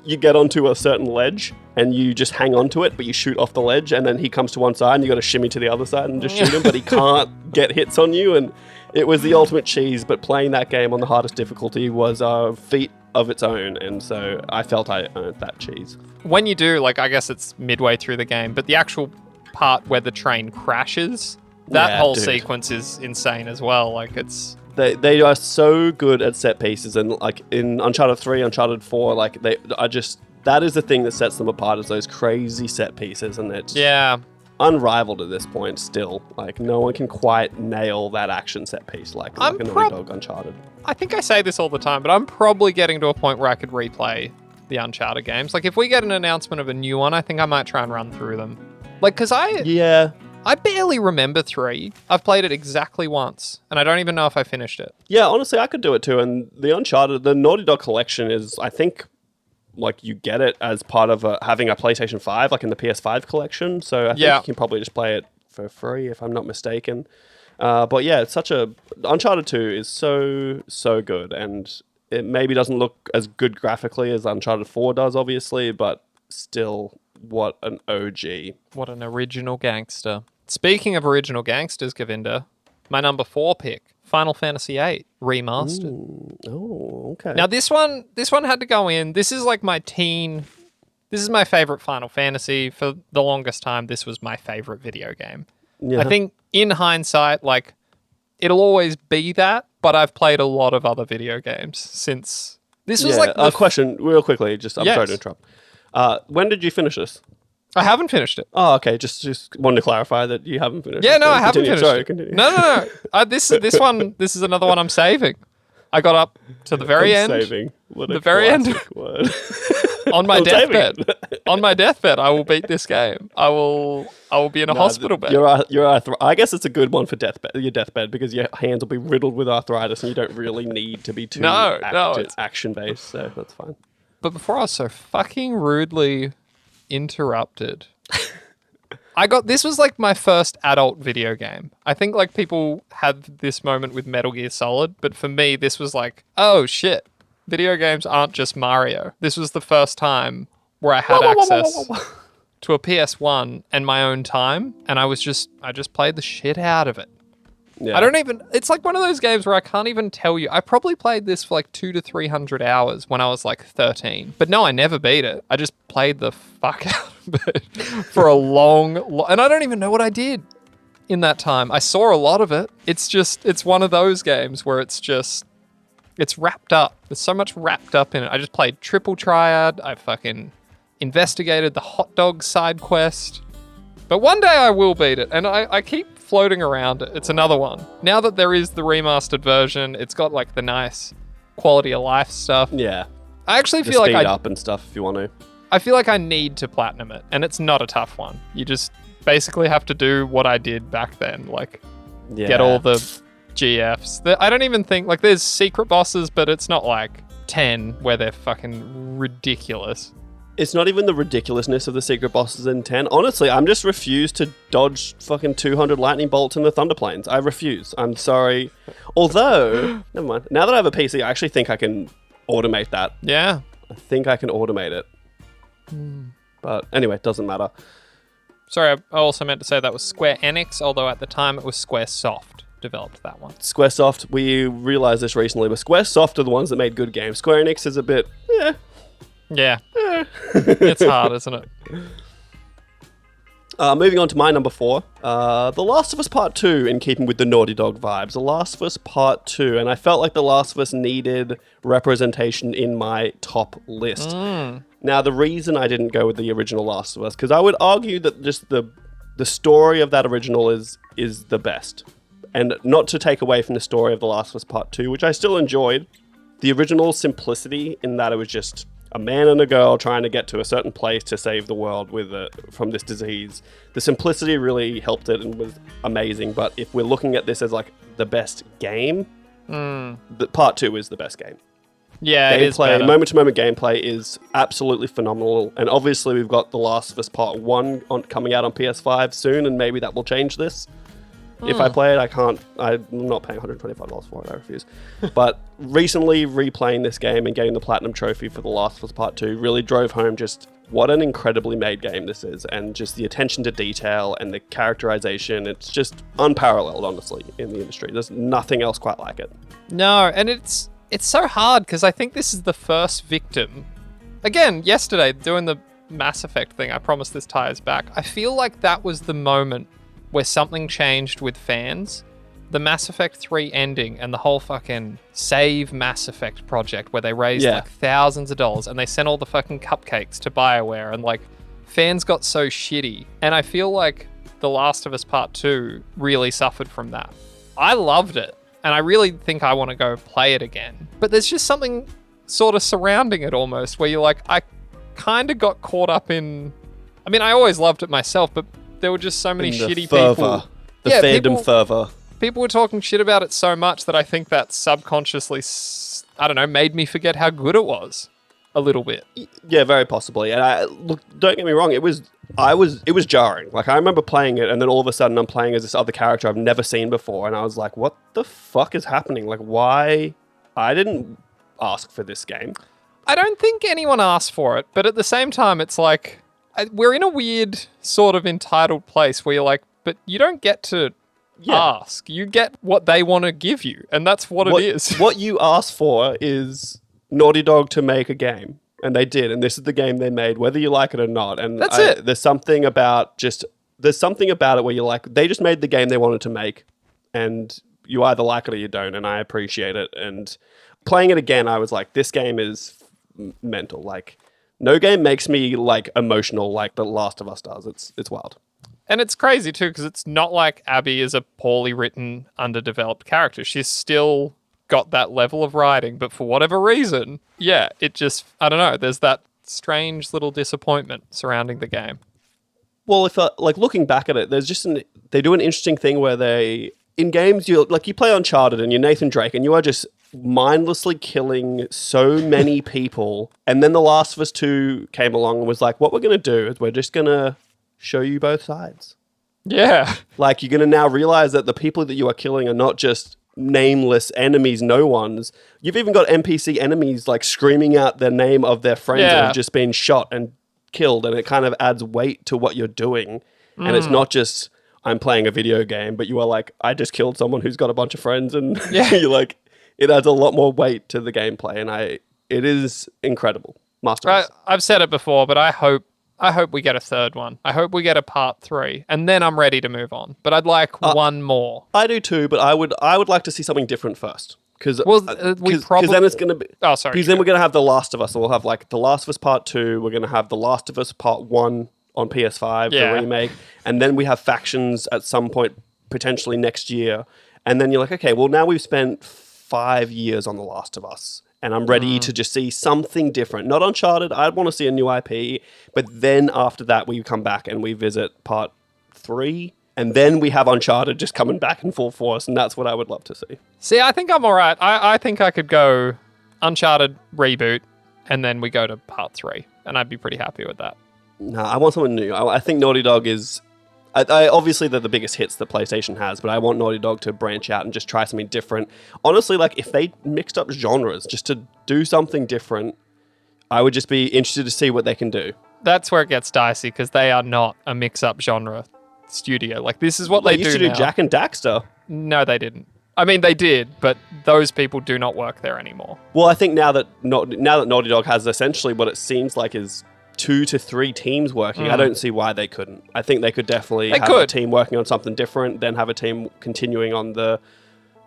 You get onto a certain ledge and you just hang onto it, but you shoot off the ledge, and then he comes to one side and you got to shimmy to the other side and just shoot him, but he can't get hits on you. And it was the ultimate cheese, but playing that game on the hardest difficulty was a feat of its own, and so I felt I earned that cheese. When you do, I guess it's midway through the game, but the actual part where the train crashes, that whole sequence is insane as well. They are so good at set pieces, and in Uncharted 3, Uncharted 4, that is the thing that sets them apart, is those crazy set pieces, and it's unrivaled at this point still. No one can quite nail that action set piece like a Naughty Dog Uncharted. I think I say this all the time, but I'm probably getting to a point where I could replay the Uncharted games. If we get an announcement of a new one, I think I might try and run through them. Because I barely remember 3. I've played it exactly once, and I don't even know if I finished it. Yeah, honestly, I could do it too. And the Naughty Dog collection is, I think, you get it as part of having a PlayStation 5, in the PS5 collection. So I think you can probably just play it for free, if I'm not mistaken. But yeah, Uncharted 2 is so good, and it maybe doesn't look as good graphically as Uncharted 4 does, obviously, but still, what an OG. What an original gangster. Speaking of original gangsters, Govinda, my number 4 pick, Final Fantasy VIII Remastered. Ooh. Oh, okay. Now this one had to go in. This is this is my favorite Final Fantasy. For the longest time, this was my favorite video game. Yeah. I think in hindsight, it'll always be that, but I've played a lot of other video games since. This was a question real quickly, I'm sorry to interrupt. When did you finish this? I haven't finished it. Oh, okay. Just wanted to clarify that you haven't finished. Yeah, it. no, So I haven't continue. finished Sorry, it. continue. No. This is another one I'm saving. I got up to the very end. Saving. What a The very end. classic word. On my I'm saving deathbed. On my deathbed, I will beat this game. I will be in a hospital bed. I guess it's a good one for your deathbed because your hands will be riddled with arthritis and you don't really need to be too action based. So that's fine. But before I was so fucking rudely interrupted, this was like my first adult video game. I think like people had this moment with Metal Gear Solid, but for me, this was like, oh shit, video games aren't just Mario. This was the first time where I had access to a PS1 and my own time, and I just played the shit out of it. Yeah. It's like one of those games where I can't even tell you. I probably played this for like 200 to 300 hours when I was like 13. But no, I never beat it. I just played the fuck out of it for a long, and I don't even know what I did in that time. I saw a lot of it. It's one of those games where it's wrapped up. There's so much wrapped up in it. I just played Triple Triad. I fucking investigated the hot dog side quest. But one day I will beat it, and I keep floating around it. It's another one. Now that there is the remastered version, it's got like the nice quality of life stuff. Yeah. I actually feel like speed up and stuff if you want to. I feel like I need to platinum it, and it's not a tough one. You just basically have to do what I did back then, like get all the GFs. I don't even think, like, there's secret bosses, but it's not like 10 where they're fucking ridiculous. It's not even the ridiculousness of the secret bosses in 10. Honestly, I'm just refused to dodge fucking 200 lightning bolts in the thunder plains. I refuse. I'm sorry. Although, never mind. Now that I have a PC, I actually think I can automate that. Yeah. I think I can automate it. But anyway, it doesn't matter. Sorry, I also meant to say that was Square Enix, although at the time it was Squaresoft developed that one. Squaresoft, we realized this recently, but Squaresoft are the ones that made good games. Square Enix is a bit, Yeah. It's hard, isn't it? Moving on to my number 4. The Last of Us Part 2, in keeping with the Naughty Dog vibes. The Last of Us Part 2, and I felt like The Last of Us needed representation in my top list. Now, the reason I didn't go with the original Last of Us, because I would argue that just the story of that original is the best. And not to take away from the story of The Last of Us Part 2, which I still enjoyed. The original simplicity in that it was just a man and a girl trying to get to a certain place to save the world from this disease. The simplicity really helped it and was amazing. But if we're looking at this as like the best game, the Part 2 is the best game. Yeah, it is better. Moment-to-moment gameplay is absolutely phenomenal. And obviously we've got The Last of Us Part 1 coming out on PS5 soon, and maybe that will change this. If I play it, I'm not paying $125 for it, I refuse. But recently replaying this game and getting the Platinum Trophy for The Last of Us Part 2 really drove home just what an incredibly made game this is, and just the attention to detail and the characterization. It's just unparalleled, honestly, in the industry. There's nothing else quite like it. No, and it's so hard because I think this is the first victim. Again, yesterday, doing the Mass Effect thing, I promise this ties back. I feel like that was the moment where something changed with fans. The Mass Effect 3 ending and the whole fucking Save Mass Effect project where they raised like thousands of dollars and they sent all the fucking cupcakes to BioWare, and like fans got so shitty. And I feel like The Last of Us Part 2 really suffered from that. I loved it and I really think I want to go play it again. But there's just something sort of surrounding it almost where you're like, I kind of got caught up in... I mean, I always loved it myself, but there were just so many shitty people. The fandom fervor. People were talking shit about it so much that I think that subconsciously, I don't know, made me forget how good it was a little bit. Yeah, very possibly. And look, don't get me wrong, it was jarring. Like, I remember playing it, and then all of a sudden I'm playing as this other character I've never seen before, and I was like, what the fuck is happening? Like, why? I didn't ask for this game. I don't think anyone asked for it, but at the same time, it's like, we're in a weird sort of entitled place where you're like, but you don't get to ask. You get what they want to give you, and that's what it is. What you asked for is Naughty Dog to make a game, and they did, and this is the game they made, whether you like it or not. And that's it. There's something about it where you're like, they just made the game they wanted to make, and you either like it or you don't, and I appreciate it. And playing it again, I was like, this game is mental. Like, No game makes me like emotional like The Last of Us does. It's wild. And it's crazy too, because it's not like Abby is a poorly written, underdeveloped character. She's still got that level of writing, but for whatever reason, yeah, it just, I don't know, there's that strange little disappointment surrounding the game. Well, if like looking back at it, there's just they do an interesting thing where in games you play Uncharted and you're Nathan Drake and you are just mindlessly killing so many people, and then The Last of Us 2 came along and was like, what we're going to do is we're just going to show you both sides. Yeah. Like, you're going to now realize that the people that you are killing are not just nameless enemies, no ones. You've even got NPC enemies like screaming out the name of their friends that have just been shot and killed, and it kind of adds weight to what you're doing. And it's not just, I'm playing a video game, but you are like, I just killed someone who's got a bunch of friends, and you're like, it adds a lot more weight to the gameplay, and it is incredible. Masterpiece. I've said it before, but I hope we get a third one. I hope we get a part 3, and then I'm ready to move on. But I'd like one more. I do too, but I would like to see something different first. Because then it's going to be... Oh, sorry. Because then we're going to have The Last of Us, and we'll have like The Last of Us Part 2, we're going to have The Last of Us Part 1 on PS5, the remake, and then we have Factions at some point, potentially next year, and then you're like, okay, well now we've spent 5 years on The Last of Us, and I'm ready to just see something different. Not Uncharted, I'd want to see a new IP, but then after that we come back and we visit Part 3, and then we have Uncharted just coming back in full force, and that's what I would love to see. See, I think I'm all right. I think I could go Uncharted reboot, and then we go to Part 3, and I'd be pretty happy with that. No, I want something new. I think Naughty Dog is... obviously, they're the biggest hits that PlayStation has, but I want Naughty Dog to branch out and just try something different. Honestly, like, if they mixed up genres just to do something different, I would just be interested to see what they can do. That's where it gets dicey, because they are not a mix-up genre studio. Like, this is what they used do to now. do Jak and Daxter. No, they didn't. I mean, they did, but those people do not work there anymore. Well, I think now that Naughty Dog has essentially what it seems like is 2 to 3 teams working, I don't see why they couldn't. I think they could definitely have a team working on something different, then have a team continuing on the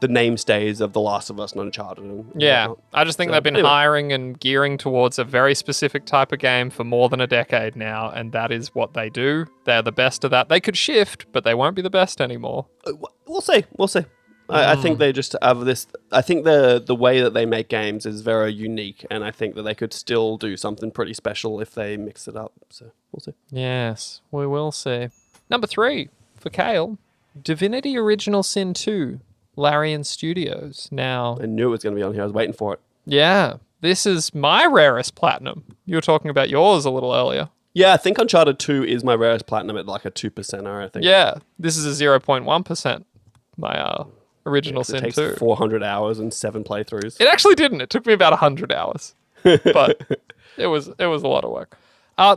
namestays of The Last of Us and Uncharted. I just think they've been hiring and gearing towards a very specific type of game for more than a decade now, and that is what they do. They're the best of that. They could shift, but they won't be the best anymore. We'll see. I think they just have this... I think the way that they make games is very unique, and I think that they could still do something pretty special if they mix it up. So, we'll see. Yes, we will see. Number 3, for Khayl, Divinity Original Sin 2, Larian Studios. Now... I knew it was going to be on here. I was waiting for it. Yeah, this is my rarest platinum. You were talking about yours a little earlier. Yeah, I think Uncharted 2 is my rarest platinum at like a 2%, I think. Yeah, this is a 0.1%. My... Original Sin 2. It takes 400 hours and 7 playthroughs. It actually didn't. It took me about 100 hours. But it was a lot of work.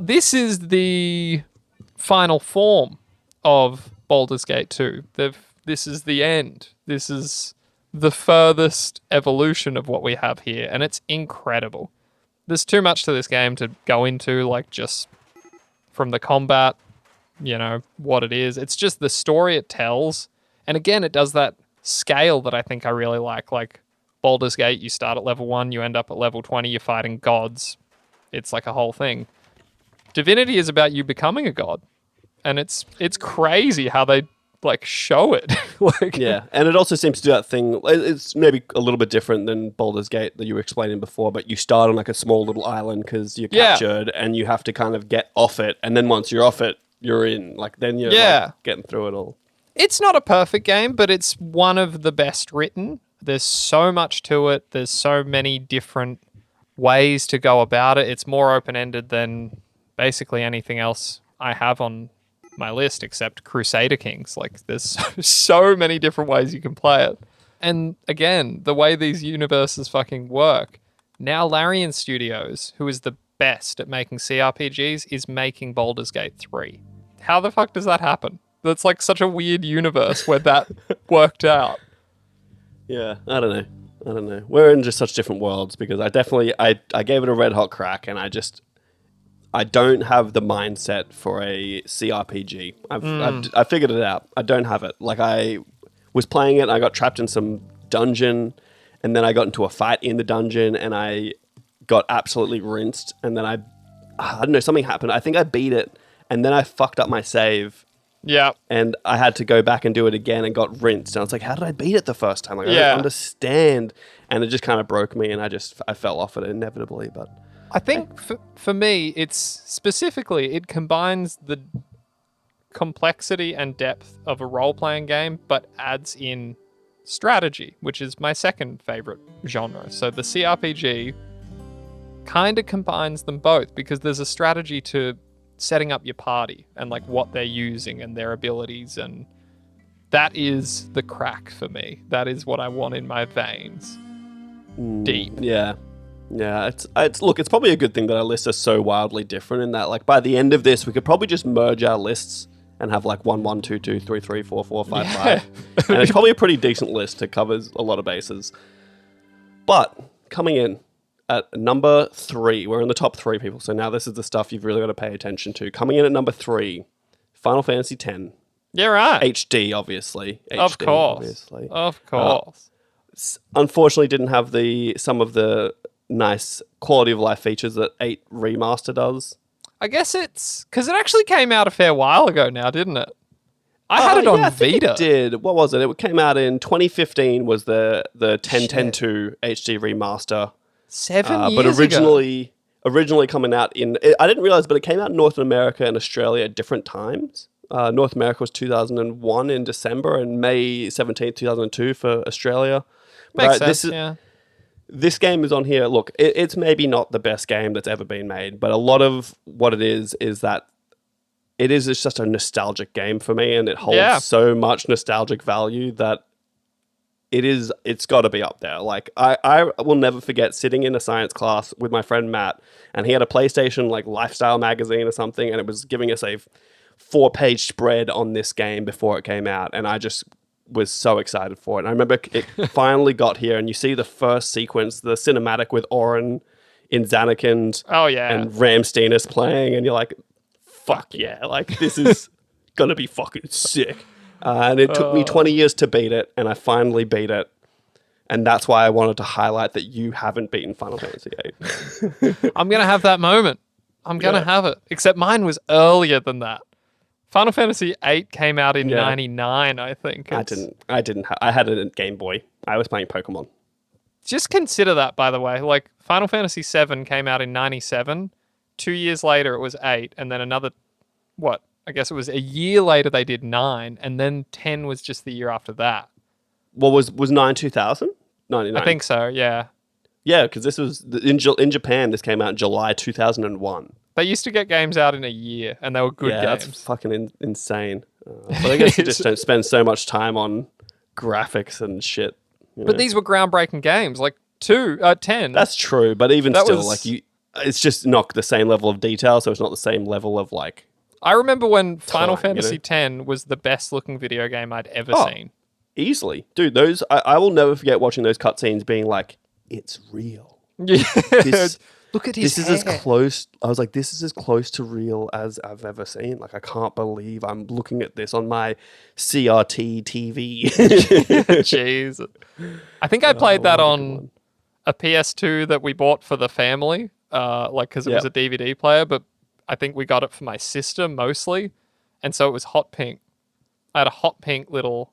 This is the final form of Baldur's Gate 2. This is the end. This is the furthest evolution of what we have here, and it's incredible. There's too much to this game to go into, like just from the combat, what it is. It's just the story it tells. And again, it does that scale that I think I really like Baldur's Gate, you start at level 1, you end up at level 20, you're fighting gods. It's like a whole thing. Divinity is about you becoming a god, and it's crazy how they like show it. Yeah, and it also seems to do that thing. It's maybe a little bit different than Baldur's Gate that you were explaining before, but you start on like a small little island because you're captured and you have to kind of get off it, and then once you're off it, you're in. Like then you're like, getting through it all. It's not a perfect game, but it's one of the best written. There's so much to it. There's so many different ways to go about it. It's more open-ended than basically anything else I have on my list except Crusader Kings. Like, there's so many different ways you can play it. And again, the way these universes fucking work. Now Larian Studios, who is the best at making CRPGs, is making Baldur's Gate 3. How the fuck does that happen? That's like such a weird universe where that worked out. Yeah, I don't know. We're in just such different worlds because I gave it a red hot crack, and I don't have the mindset for a CRPG. I figured it out. I don't have it. Like, I was playing it, and I got trapped in some dungeon, and then I got into a fight in the dungeon, and I got absolutely rinsed, and then I I don't know, something happened. I think I beat it, and then I fucked up my save. Yeah. And I had to go back and do it again and got rinsed. And I was like, how did I beat it the first time? Like, I don't understand. And it just kind of broke me, and I fell off it inevitably. But I think for me, it's specifically, it combines the complexity and depth of a role-playing game, but adds in strategy, which is my second favorite genre. So the CRPG kind of combines them both, because there's a strategy to setting up your party and like what they're using and their abilities, and that is the crack for me. That is what I want in my veins. Deep. Yeah. It's probably a good thing that our lists are so wildly different, in that like by the end of this we could probably just merge our lists and have like 1, 1, 2, 2, 3, 3, 4, 4, 5, 5. And it's probably a pretty decent list that covers a lot of bases. But coming in at number 3, we're in the top 3 people, so now this is the stuff you've really got to pay attention to. Coming in at number 3, Final Fantasy X. Yeah, right. HD, obviously. Of course. Obviously. Of course. Unfortunately, didn't have some of the nice quality of life features that 8 Remaster does. I guess it's because it actually came out a fair while ago now, didn't it? I had it on I think Vita. It did. What was it? It came out in 2015. Was the 10.10.2 HD Remaster. 7 years but ago. originally coming out I didn't realize, but it came out in North America and Australia at different times. North America was 2001 in December, and May 17th, 2002 for Australia. Makes sense, This game is on here. Look, it's maybe not the best game that's ever been made, but a lot of what it is that it's just a nostalgic game for me, and it holds so much nostalgic value that it's got to be up there. Like I will never forget sitting in a science class with my friend Matt, and he had a PlayStation like lifestyle magazine or something, and it was giving us a 4-page spread on this game before it came out, and I just was so excited for it. And I remember it finally got here, and you see the first sequence, the cinematic with Orin in Zanarkand. Oh yeah. And Ramstein is playing, and you're like, fuck yeah, like this is gonna be fucking sick. And it took me 20 years to beat it, and I finally beat it. And that's why I wanted to highlight that you haven't beaten Final Fantasy VIII. I'm going to have that moment. I'm going to have it. Except mine was earlier than that. Final Fantasy VIII came out in 99, I think. I had it at Game Boy. I was playing Pokemon. Just consider that, by the way. Like, Final Fantasy VII came out in 97. 2 years later, it was 8. And then another, I guess it was a year later they did 9. And then 10 was just the year after that. Well, was 9 2000? 99? I think so, yeah. Yeah, because this was, in Japan, this came out in July 2001. They used to get games out in a year, and they were good games. Yeah, that's fucking insane. But I guess you just don't spend so much time on graphics and shit. But these were groundbreaking games, like 10. That's true, but even still, it's just not the same level of detail, so it's not the same level of like. I remember when Final Fantasy X was the best looking video game I'd ever seen. Easily, dude. Those I will never forget watching those cutscenes, being like, "It's real." Yeah. Look at his hair. Is as close. I was like, this is as close to real as I've ever seen. Like, I can't believe I'm looking at this on my CRT TV. Jeez. I think I played that on a PS2 that we bought for the family, because it was a DVD player, but I think we got it for my sister mostly, and so it was hot pink. I had a hot pink little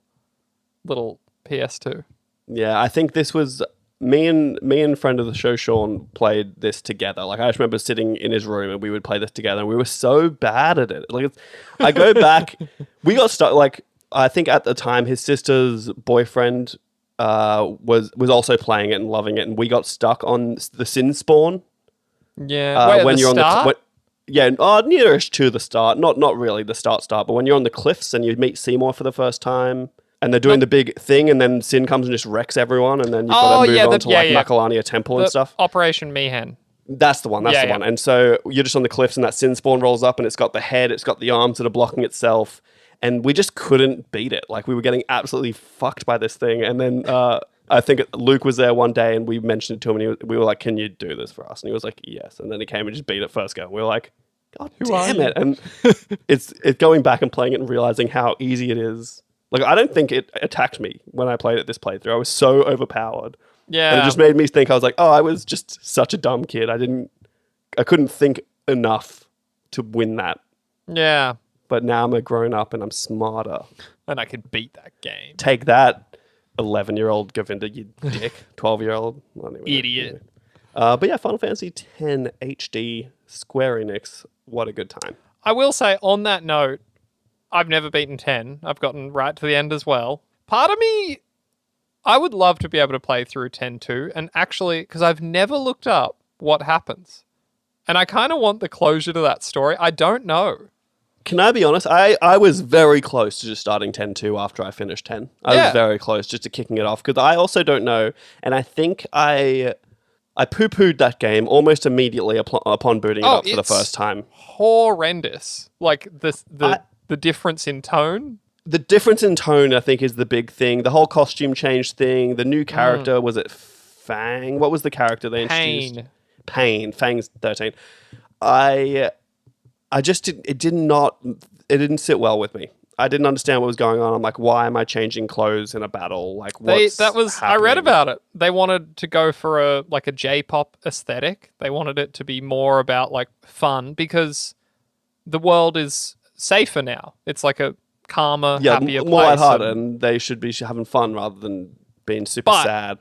PS2. Yeah, I think this was me and friend of the show Sean played this together. Like, I just remember sitting in his room and we would play this together, and we were so bad at it. Like, I go back, we got stuck. Like, I think at the time his sister's boyfriend was also playing it and loving it, and we got stuck on the Sin Spawn. Yeah, when you're on start? Nearish to the start. Not really the start, but when you're on the cliffs and you meet Seymour for the first time, and they're doing the big thing, and then Sin comes and just wrecks everyone, and then you've got to move on to Macalania Temple and stuff. Operation Mihan. That's the one. That's the one. And so you're just on the cliffs, and that Sin Spawn rolls up, and it's got the head, it's got the arms that are blocking itself, and we just couldn't beat it. Like, we were getting absolutely fucked by this thing. And then I think Luke was there one day, and we mentioned it to him, and we were like, "Can you do this for us?" And he was like, "Yes." And then he came and just beat it first go. And we were like, "God damn it!" And it's going back and playing it and realizing how easy it is. Like, I don't think it attacked me when I played it this playthrough. I was so overpowered. Yeah. And it just made me think, I was like, oh, I was just such a dumb kid. I couldn't think enough to win that. Yeah. But now I'm a grown up and I'm smarter. And I could beat that game. Take that, 11-year-old Govinda, you dick. 12-year-old. Idiot. But yeah, Final Fantasy X HD, Square Enix. What a good time. I will say, on that note, I've never beaten 10. I've gotten right to the end as well. Part of me, I would love to be able to play through 10 too. And actually, because I've never looked up what happens. And I kind of want the closure to that story. I don't know. Can I be honest? I was very close to just starting 10-2 after I finished 10. I was very close just to kicking it off because I also don't know. And I think I poo-pooed that game almost immediately upon booting it up for the first time. Horrendous. Like the difference in tone. The difference in tone, I think, is the big thing. The whole costume change thing. The new character, was it Fang? What was the character they introduced? Pain. Fang's 13. I just it didn't sit well with me. I didn't understand what was going on. I'm like, why am I changing clothes in a battle? Like, what's happening? I read about it. They wanted to go for a J-pop aesthetic. They wanted it to be more about like fun because the world is safer now. It's like a calmer, happier place. More lighthearted, and they should be having fun rather than being super sad.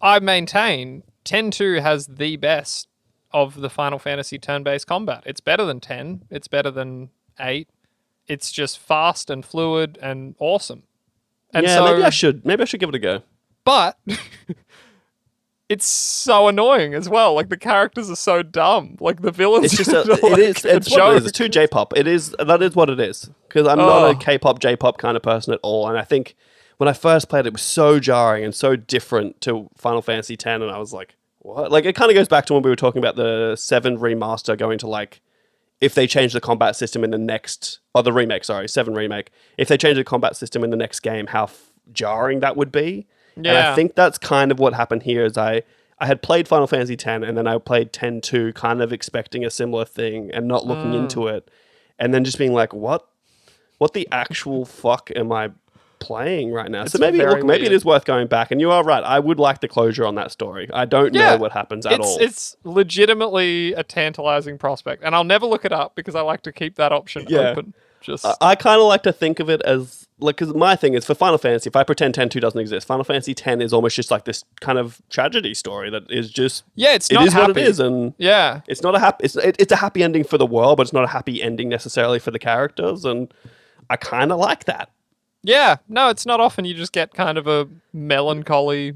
I maintain 10-2 has the best of the Final Fantasy turn-based combat. It's better than 10. It's better than 8. It's just fast and fluid and awesome. And yeah, maybe I should give it a go. But it's so annoying as well. Like the characters are so dumb. Like the villains. It's just it's what it is. It's too J-pop. That is what it is. Because I'm not a K-pop, J-pop kind of person at all. And I think when I first played it was so jarring and so different to Final Fantasy X, and I was like, what? Like it kind of goes back to when we were talking about the 7 remaster going to like, if they change the combat system in the next, the remake, 7 remake, if they change the combat system in the next game, how jarring that would be. Yeah. And I think that's kind of what happened here is I had played Final Fantasy X and then I played 10-2 kind of expecting a similar thing and not looking into it. And then just being like, what the actual fuck am I playing right now? So maybe it is worth going back. And you are right. I would like the closure on that story. I don't know what happens at all. It's legitimately a tantalizing prospect. And I'll never look it up because I like to keep that option open. I kind of like to think of it as like, because my thing is for Final Fantasy, if I pretend 10-2 doesn't exist, Final Fantasy X is almost just like this kind of tragedy story that is just it's not happy. What it is, and it's not a happy. It's a happy ending for the world, but it's not a happy ending necessarily for the characters, and I kind of like that. Yeah, no, it's not often you just get kind of a melancholy.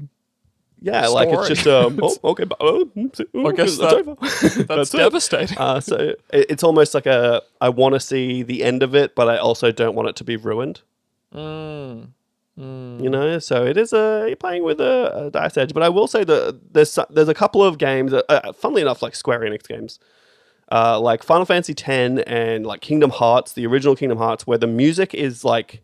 Yeah, story. Like it's just okay, I guess that's over. That's devastating. So it's almost like I want to see the end of it, but I also don't want it to be ruined. You know, so it is you're playing with a dice edge. But I will say that there's a couple of games, funnily enough, like Square Enix games, like Final Fantasy X and like Kingdom Hearts, the original Kingdom Hearts, where the music is like,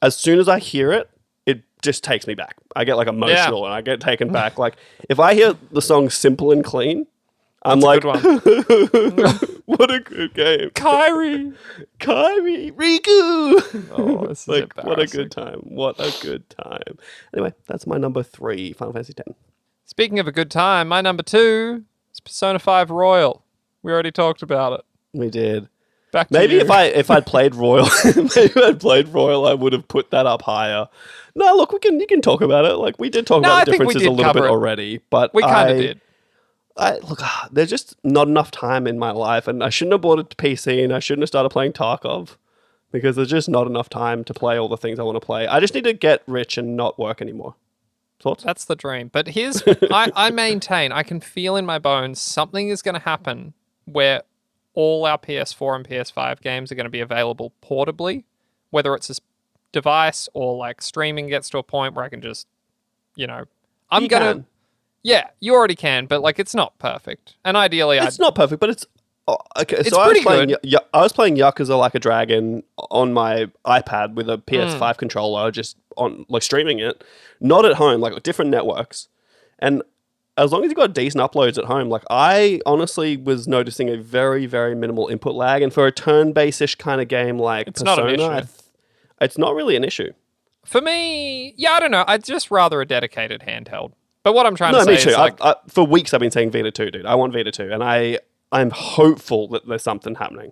as soon as I hear it, it just takes me back. I get like emotional and I get taken back. Like if I hear the song Simple and Clean, I'm like, what a good game. Kairi, Riku. Oh, this is like, what a good time. What a good time. Anyway, that's my number 3, Final Fantasy X. Speaking of a good time, my number 2 is Persona 5 Royal. We already talked about it. We did. Back to maybe you. if I'd played Royal, I would have put that up higher. No, look, you can talk about it. Like we did talk about the differences a little bit already, but we kind of did. Look, there's just not enough time in my life, and I shouldn't have bought a PC, and I shouldn't have started playing Tarkov because there's just not enough time to play all the things I want to play. I just need to get rich and not work anymore. Thoughts? That's the dream. But here's, I maintain, I can feel in my bones something is going to happen where all our PS4 and PS5 games are going to be available portably, whether it's a device or like streaming gets to a point where I can just, yeah, you already can, but like it's not perfect. And ideally, it's not perfect, but it's okay. It's so pretty good. I was playing Yakuza Like a Dragon on my iPad with a PS5 controller, just on like streaming it, not at home, like different networks, and as long as you've got decent uploads at home, like I honestly was noticing a very, very minimal input lag. And for a turn-based-ish kind of game like it's Persona, not an issue. It's not really an issue. For me, I don't know. I'd just rather a dedicated handheld. But what I'm trying to say is for weeks I've been saying Vita 2, dude. I want Vita 2. And I I'm hopeful that there's something happening.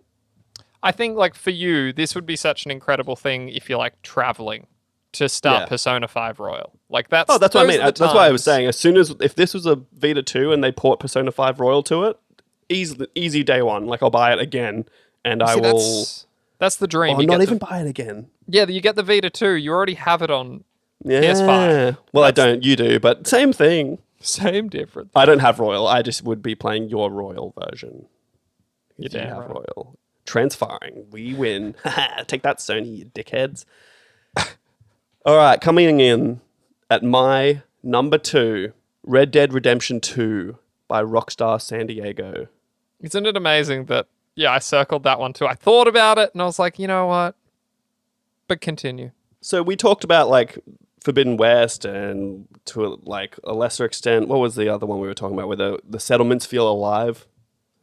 I think, like, for you, this would be such an incredible thing if you're, like, traveling to start Persona 5 Royal. Like, that's what I mean. That's why I was saying. saying, if this was a Vita 2 and they port Persona 5 Royal to it, easy day one. Like, I'll buy it again, and I will... That's the dream. I'll not even buy it again. Yeah, you get the Vita 2. You already have it on Yeah. PS5. Well, I don't. You do, but same thing. Same difference. I don't have Royal. I just would be playing your Royal version. You have right. Royal. Transferring. We win. Take that, Sony, you dickheads. All right, coming in at my number 2, Red Dead Redemption 2 by Rockstar San Diego. Isn't it amazing that, I circled that one too. I thought about it and I was like, you know what? But continue. So we talked about like Forbidden West and to a lesser extent, what was the other one we were talking about where the settlements feel alive?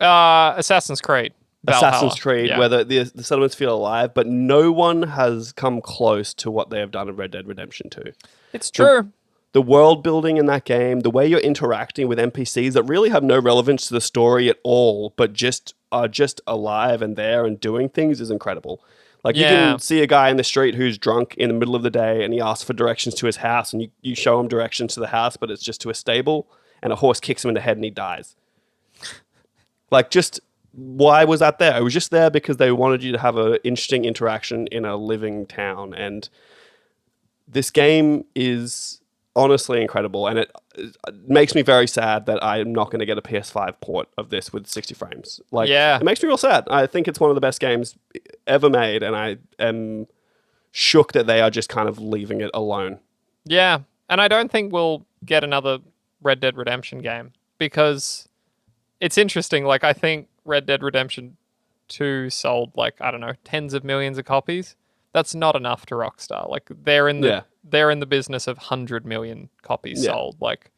Assassin's Creed. Valhalla. Assassin's Creed, where the settlements feel alive, but no one has come close to what they have done in Red Dead Redemption 2. It's true. The world building in that game, the way you're interacting with NPCs that really have no relevance to the story at all, but are just alive and there and doing things is incredible. Like you can see a guy in the street who's drunk in the middle of the day and he asks for directions to his house and you show him directions to the house, but it's just to a stable and a horse kicks him in the head and he dies. Like just... Why was that there? It was just there because they wanted you to have an interesting interaction in a living town. And this game is honestly incredible. And it makes me very sad that I'm not going to get a PS5 port of this with 60 frames. It makes me real sad. I think it's one of the best games ever made. And I am shook that they are just kind of leaving it alone. Yeah. And I don't think we'll get another Red Dead Redemption game because it's interesting. Like, I think Red Dead Redemption 2 sold tens of millions of copies. That's not enough to Rockstar. Like they're in the business of 100 million copies sold. Like,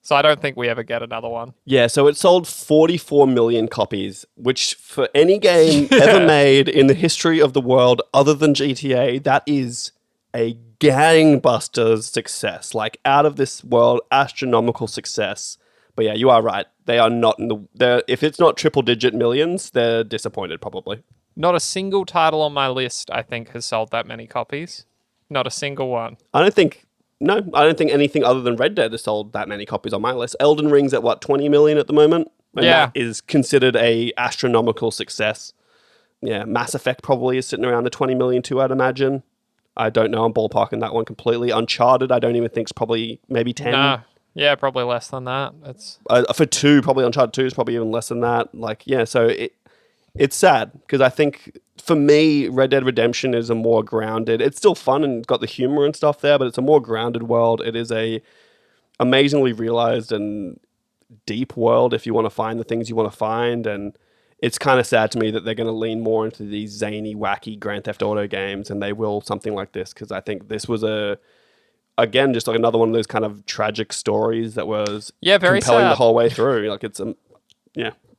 so I don't think we ever get another one. Yeah, so it sold 44 million copies, which for any game ever made in the history of the world other than GTA, that is a gangbusters success. Like out of this world, astronomical success. But yeah, you are right. They are not if it's not triple-digit millions, they're disappointed probably. Not a single title on my list, I think, has sold that many copies. Not a single one. I don't think anything other than Red Dead has sold that many copies on my list. Elden Ring's at 20 million at the moment? And that is considered a astronomical success. Yeah, Mass Effect probably is sitting around the 20 million too, I'd imagine. I don't know. I'm ballparking that one completely. Uncharted, I don't even think it's probably maybe 10. Nah. Yeah, probably less than that. It's for 2, probably Uncharted 2 is probably even less than that. So it's sad because I think for me, Red Dead Redemption is a more grounded. It's still fun and got the humor and stuff there, but it's a more grounded world. It is a amazingly realized and deep world if you want to find the things you want to find. And it's kind of sad to me that they're going to lean more into these zany, wacky Grand Theft Auto games, and they will something like this because I think this was again, just like another one of those kind of tragic stories that was very compelling sad. the whole way through. Like it's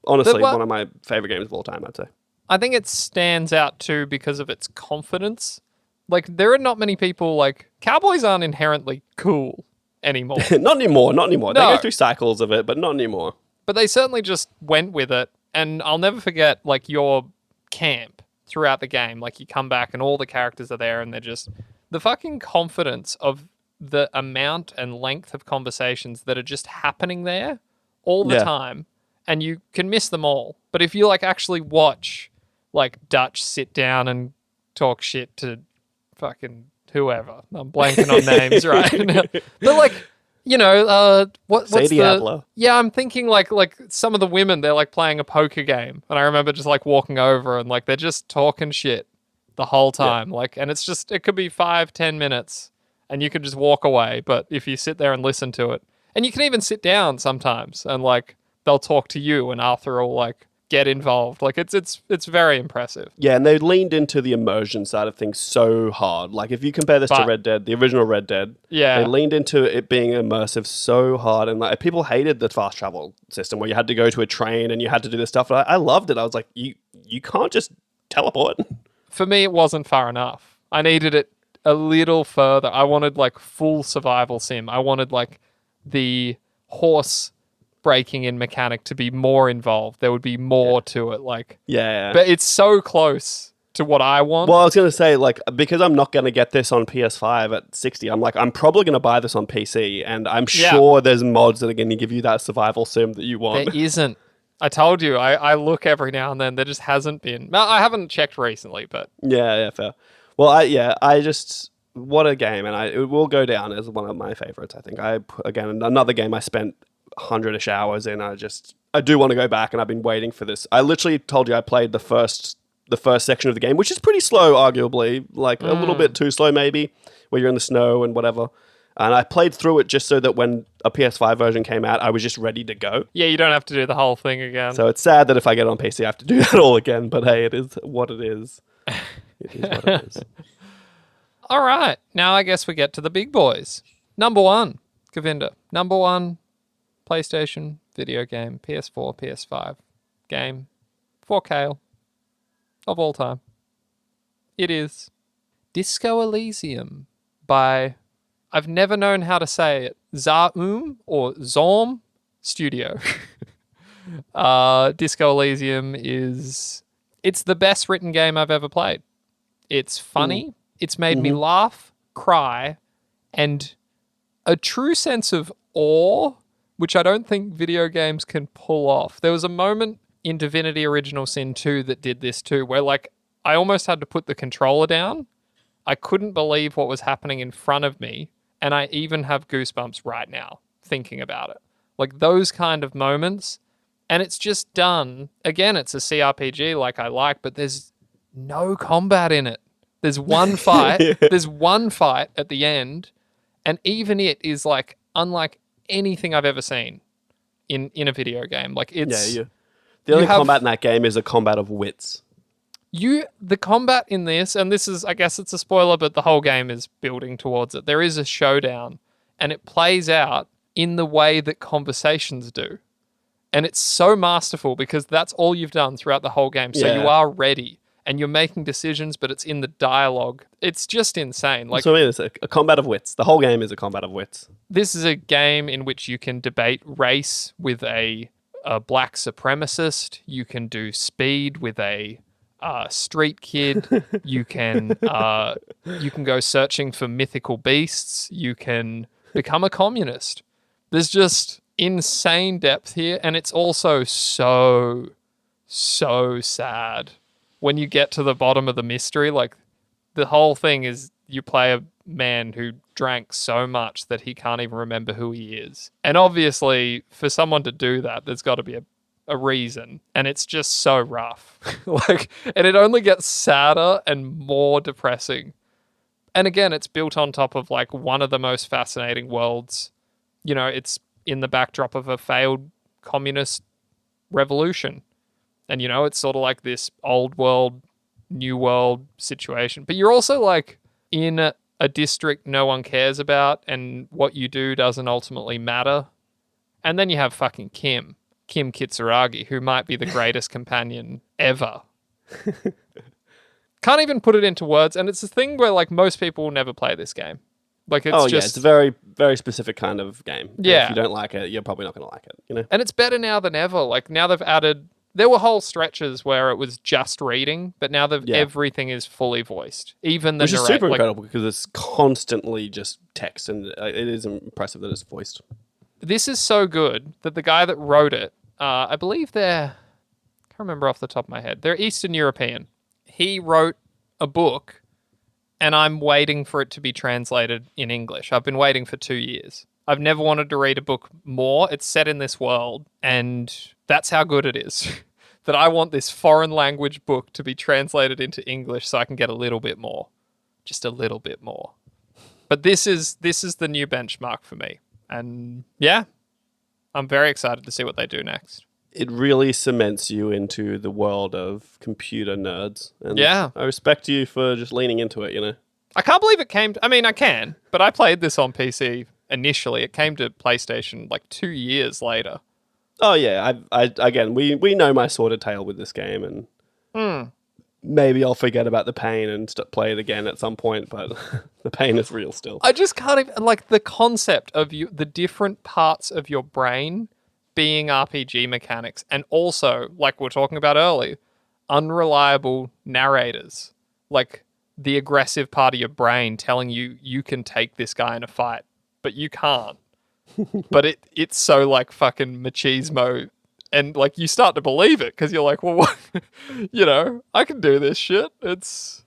honestly one of my favorite games of all time, I'd say. I think it stands out too because of its confidence. Like there are not many people cowboys aren't inherently cool anymore. Not anymore. No. They go through cycles of it, but not anymore. But they certainly just went with it. And I'll never forget your camp throughout the game. Like you come back and all the characters are there and they're just the fucking confidence of the amount and length of conversations that are just happening there all the time, and you can miss them all. But if you actually watch Dutch sit down and talk shit to fucking whoever, I'm blanking on names right, but what's Sadie Adler. Yeah, I'm thinking like some of the women, they're playing a poker game, and I remember just walking over and they're just talking shit the whole time, and it's just it could be 5-10 minutes. And you can just walk away. But if you sit there and listen to it, and you can even sit down sometimes and they'll talk to you and Arthur will get involved. It's very impressive. Yeah, and they leaned into the immersion side of things so hard. Like if you compare this to Red Dead, the original Red Dead, they leaned into it being immersive so hard. And people hated the fast travel system where you had to go to a train and you had to do this stuff. And I loved it. I was like, you can't just teleport. For me, it wasn't far enough. I needed it a little further. I wanted full survival sim. I wanted the horse breaking in mechanic to be more involved. There would be more to it. Like, Yeah. but it's so close to what I want. Well, I was going to say, like, because I'm not going to get this on PS5 at 60, I'm probably going to buy this on PC, and I'm sure there's mods that are going to give you that survival sim that you want. There isn't. I told you, I look every now and then. There just hasn't been. No, I haven't checked recently, but... Yeah, fair. Well, I just... What a game, and it will go down as one of my favorites, I think. Again, another game I spent 100-ish hours in. I do want to go back, and I've been waiting for this. I literally told you I played the first section of the game, which is pretty slow, arguably, like a little bit too slow maybe, where you're in the snow and whatever. And I played through it just so that when a PS5 version came out, I was just ready to go. Yeah, you don't have to do the whole thing again. So it's sad that if I get it on PC, I have to do that all again. But hey, it is what it is. It is what it is. All right, now I guess we get to the big boys. Number 1, Govinda. Number 1, PlayStation video game, PS4, PS5 game for Khayl of all time. It is Disco Elysium by, I've never known how to say it, Zaum or Zorm Studio. Disco Elysium it's the best written game I've ever played. It's funny. It's made me laugh, cry, and a true sense of awe, which I don't think video games can pull off. There was a moment in Divinity Original Sin 2 that did this too, where like I almost had to put the controller down. I couldn't believe what was happening in front of me, and I even have goosebumps right now thinking about it. Like those kind of moments, and it's just done. Again, it's a CRPG like I like, but there's no combat in it. There's one fight. There's one fight at the end, and even it is like unlike anything I've ever seen in a video game. Like it's the only combat in that game is a combat of wits. The combat in this, and this is, I guess it's a spoiler, but the whole game is building towards it. There is a showdown, and it plays out in the way that conversations do. And it's so masterful because that's all you've done throughout the whole game. So you are ready. And you're making decisions, but it's in the dialogue. It's just insane. Like, so I mean, it's a combat of wits. The whole game is a combat of wits. This is a game in which you can debate race with a black supremacist. You can do speed with a street kid. You can go searching for mythical beasts. You can become a communist. There's just insane depth here, and it's also so sad. When you get to the bottom of the mystery, like the whole thing is you play a man who drank so much that he can't even remember who he is. And obviously for someone to do that, there's got to be a reason. And it's just so rough. And it only gets sadder and more depressing. And again, it's built on top of like one of the most fascinating worlds. You know, it's in the backdrop of a failed communist revolution. And, you know, it's sort of like this old world, new world situation. But you're also like in a district no one cares about, and what you do doesn't ultimately matter. And then you have fucking Kim Kitsuragi, who might be the greatest companion ever. Can't even put it into words. And it's a thing where like most people will never play this game. Like it's it's a very, very specific kind of game. Yeah. If you don't like it, you're probably not going to like it, you know? And it's better now than ever. Like now they've added... There were whole stretches where it was just reading, but now everything is fully voiced. Even the Which is super incredible because it's constantly just text, and it is impressive that it's voiced. This is so good that the guy that wrote it, I believe I can't remember off the top of my head, they're Eastern European. He wrote a book, and I'm waiting for it to be translated in English. I've been waiting for 2 years. I've never wanted to read a book more. It's set in this world, and that's how good it is. That I want this foreign language book to be translated into English so I can get a little bit more. Just a little bit more. But this is the new benchmark for me. And yeah, I'm very excited to see what they do next. It really cements you into the world of computer nerds. And yeah. I respect you for just leaning into it, you know? I can't believe it came... I mean, I can, but I played this on PC initially. It came to PlayStation like 2 years later. Oh yeah, again, we know my sordid tale with this game, and maybe I'll forget about the pain and play it again at some point, but the pain is real still. I just can't even, like the concept of the different parts of your brain being RPG mechanics, and also, like we are talking about earlier, unreliable narrators. Like the aggressive part of your brain telling you you can take this guy in a fight, but you can't. But it's so like fucking machismo, and like you start to believe it because you're like, well, what? I can do this shit. It's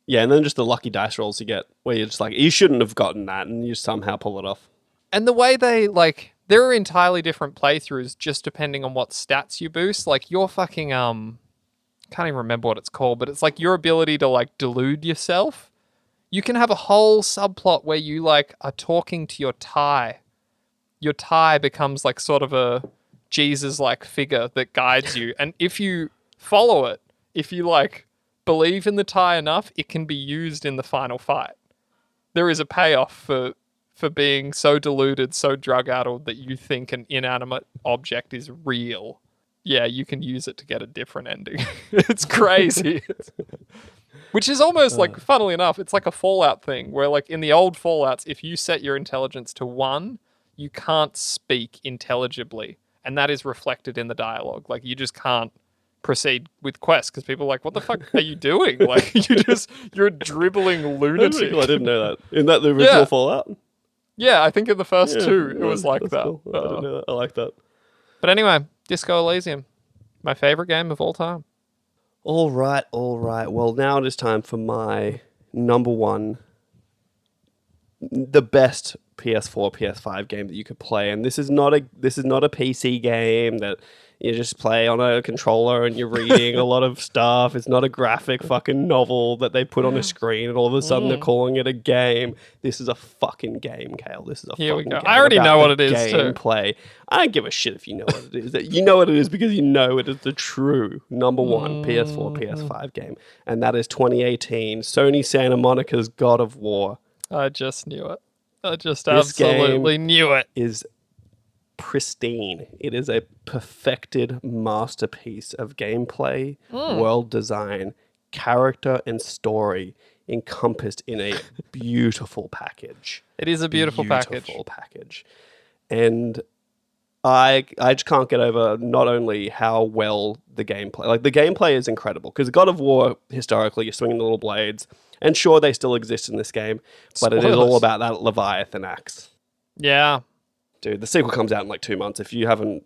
Yeah, and then just the lucky dice rolls you get where you're just like, you shouldn't have gotten that, and you somehow pull it off. And the way they like, there are entirely different playthroughs just depending on what stats you boost. Like your fucking can't even remember what it's called, but it's like your ability to like delude yourself. You can have a whole subplot where you like are talking to your tie. Your tie becomes like sort of a Jesus-like figure that guides you. And if you follow it, if you like believe in the tie enough, it can be used in the final fight. There is a payoff for being so deluded, so drug-addled that you think an inanimate object is real. Yeah, you can use it to get a different ending. It's crazy. Which is almost like, funnily enough, it's like a Fallout thing where like in the old Fallouts, if you set your intelligence to 1, you can't speak intelligibly. And that is reflected in the dialogue. Like you just can't proceed with quests because people are like, what the fuck are you doing? Like you're a dribbling lunatic. I didn't know that. Isn't that the original Fallout? Yeah, I think in the first 2 it was like that. Cool. I didn't know that. I like that. But anyway, Disco Elysium, my favorite game of all time. All right. Well, now it is time for my number one, the best PS4, PS5 game that you could play, and this is not a PC game that you just play on a controller and you're reading a lot of stuff. It's not a graphic fucking novel that they put on a screen and all of a sudden they're calling it a game. This is a fucking game, Khayl. This is a fucking game. I already know what it is too. Gameplay. I don't give a shit if you know what it is. You know what it is because you know it is the true number one PS4, PS5 game, and that is 2018 Sony Santa Monica's God of War. I just knew it. I just absolutely knew it. Is pristine. It is a perfected masterpiece of gameplay, world design, character, and story encompassed in a beautiful package. It is a beautiful package. And I just can't get over not only how well the gameplay, like the gameplay is incredible because God of War, historically, you're swinging the little blades, and sure, they still exist in this game, but it is all about that Leviathan axe. Yeah. Dude, the sequel comes out in like 2 months. If you haven't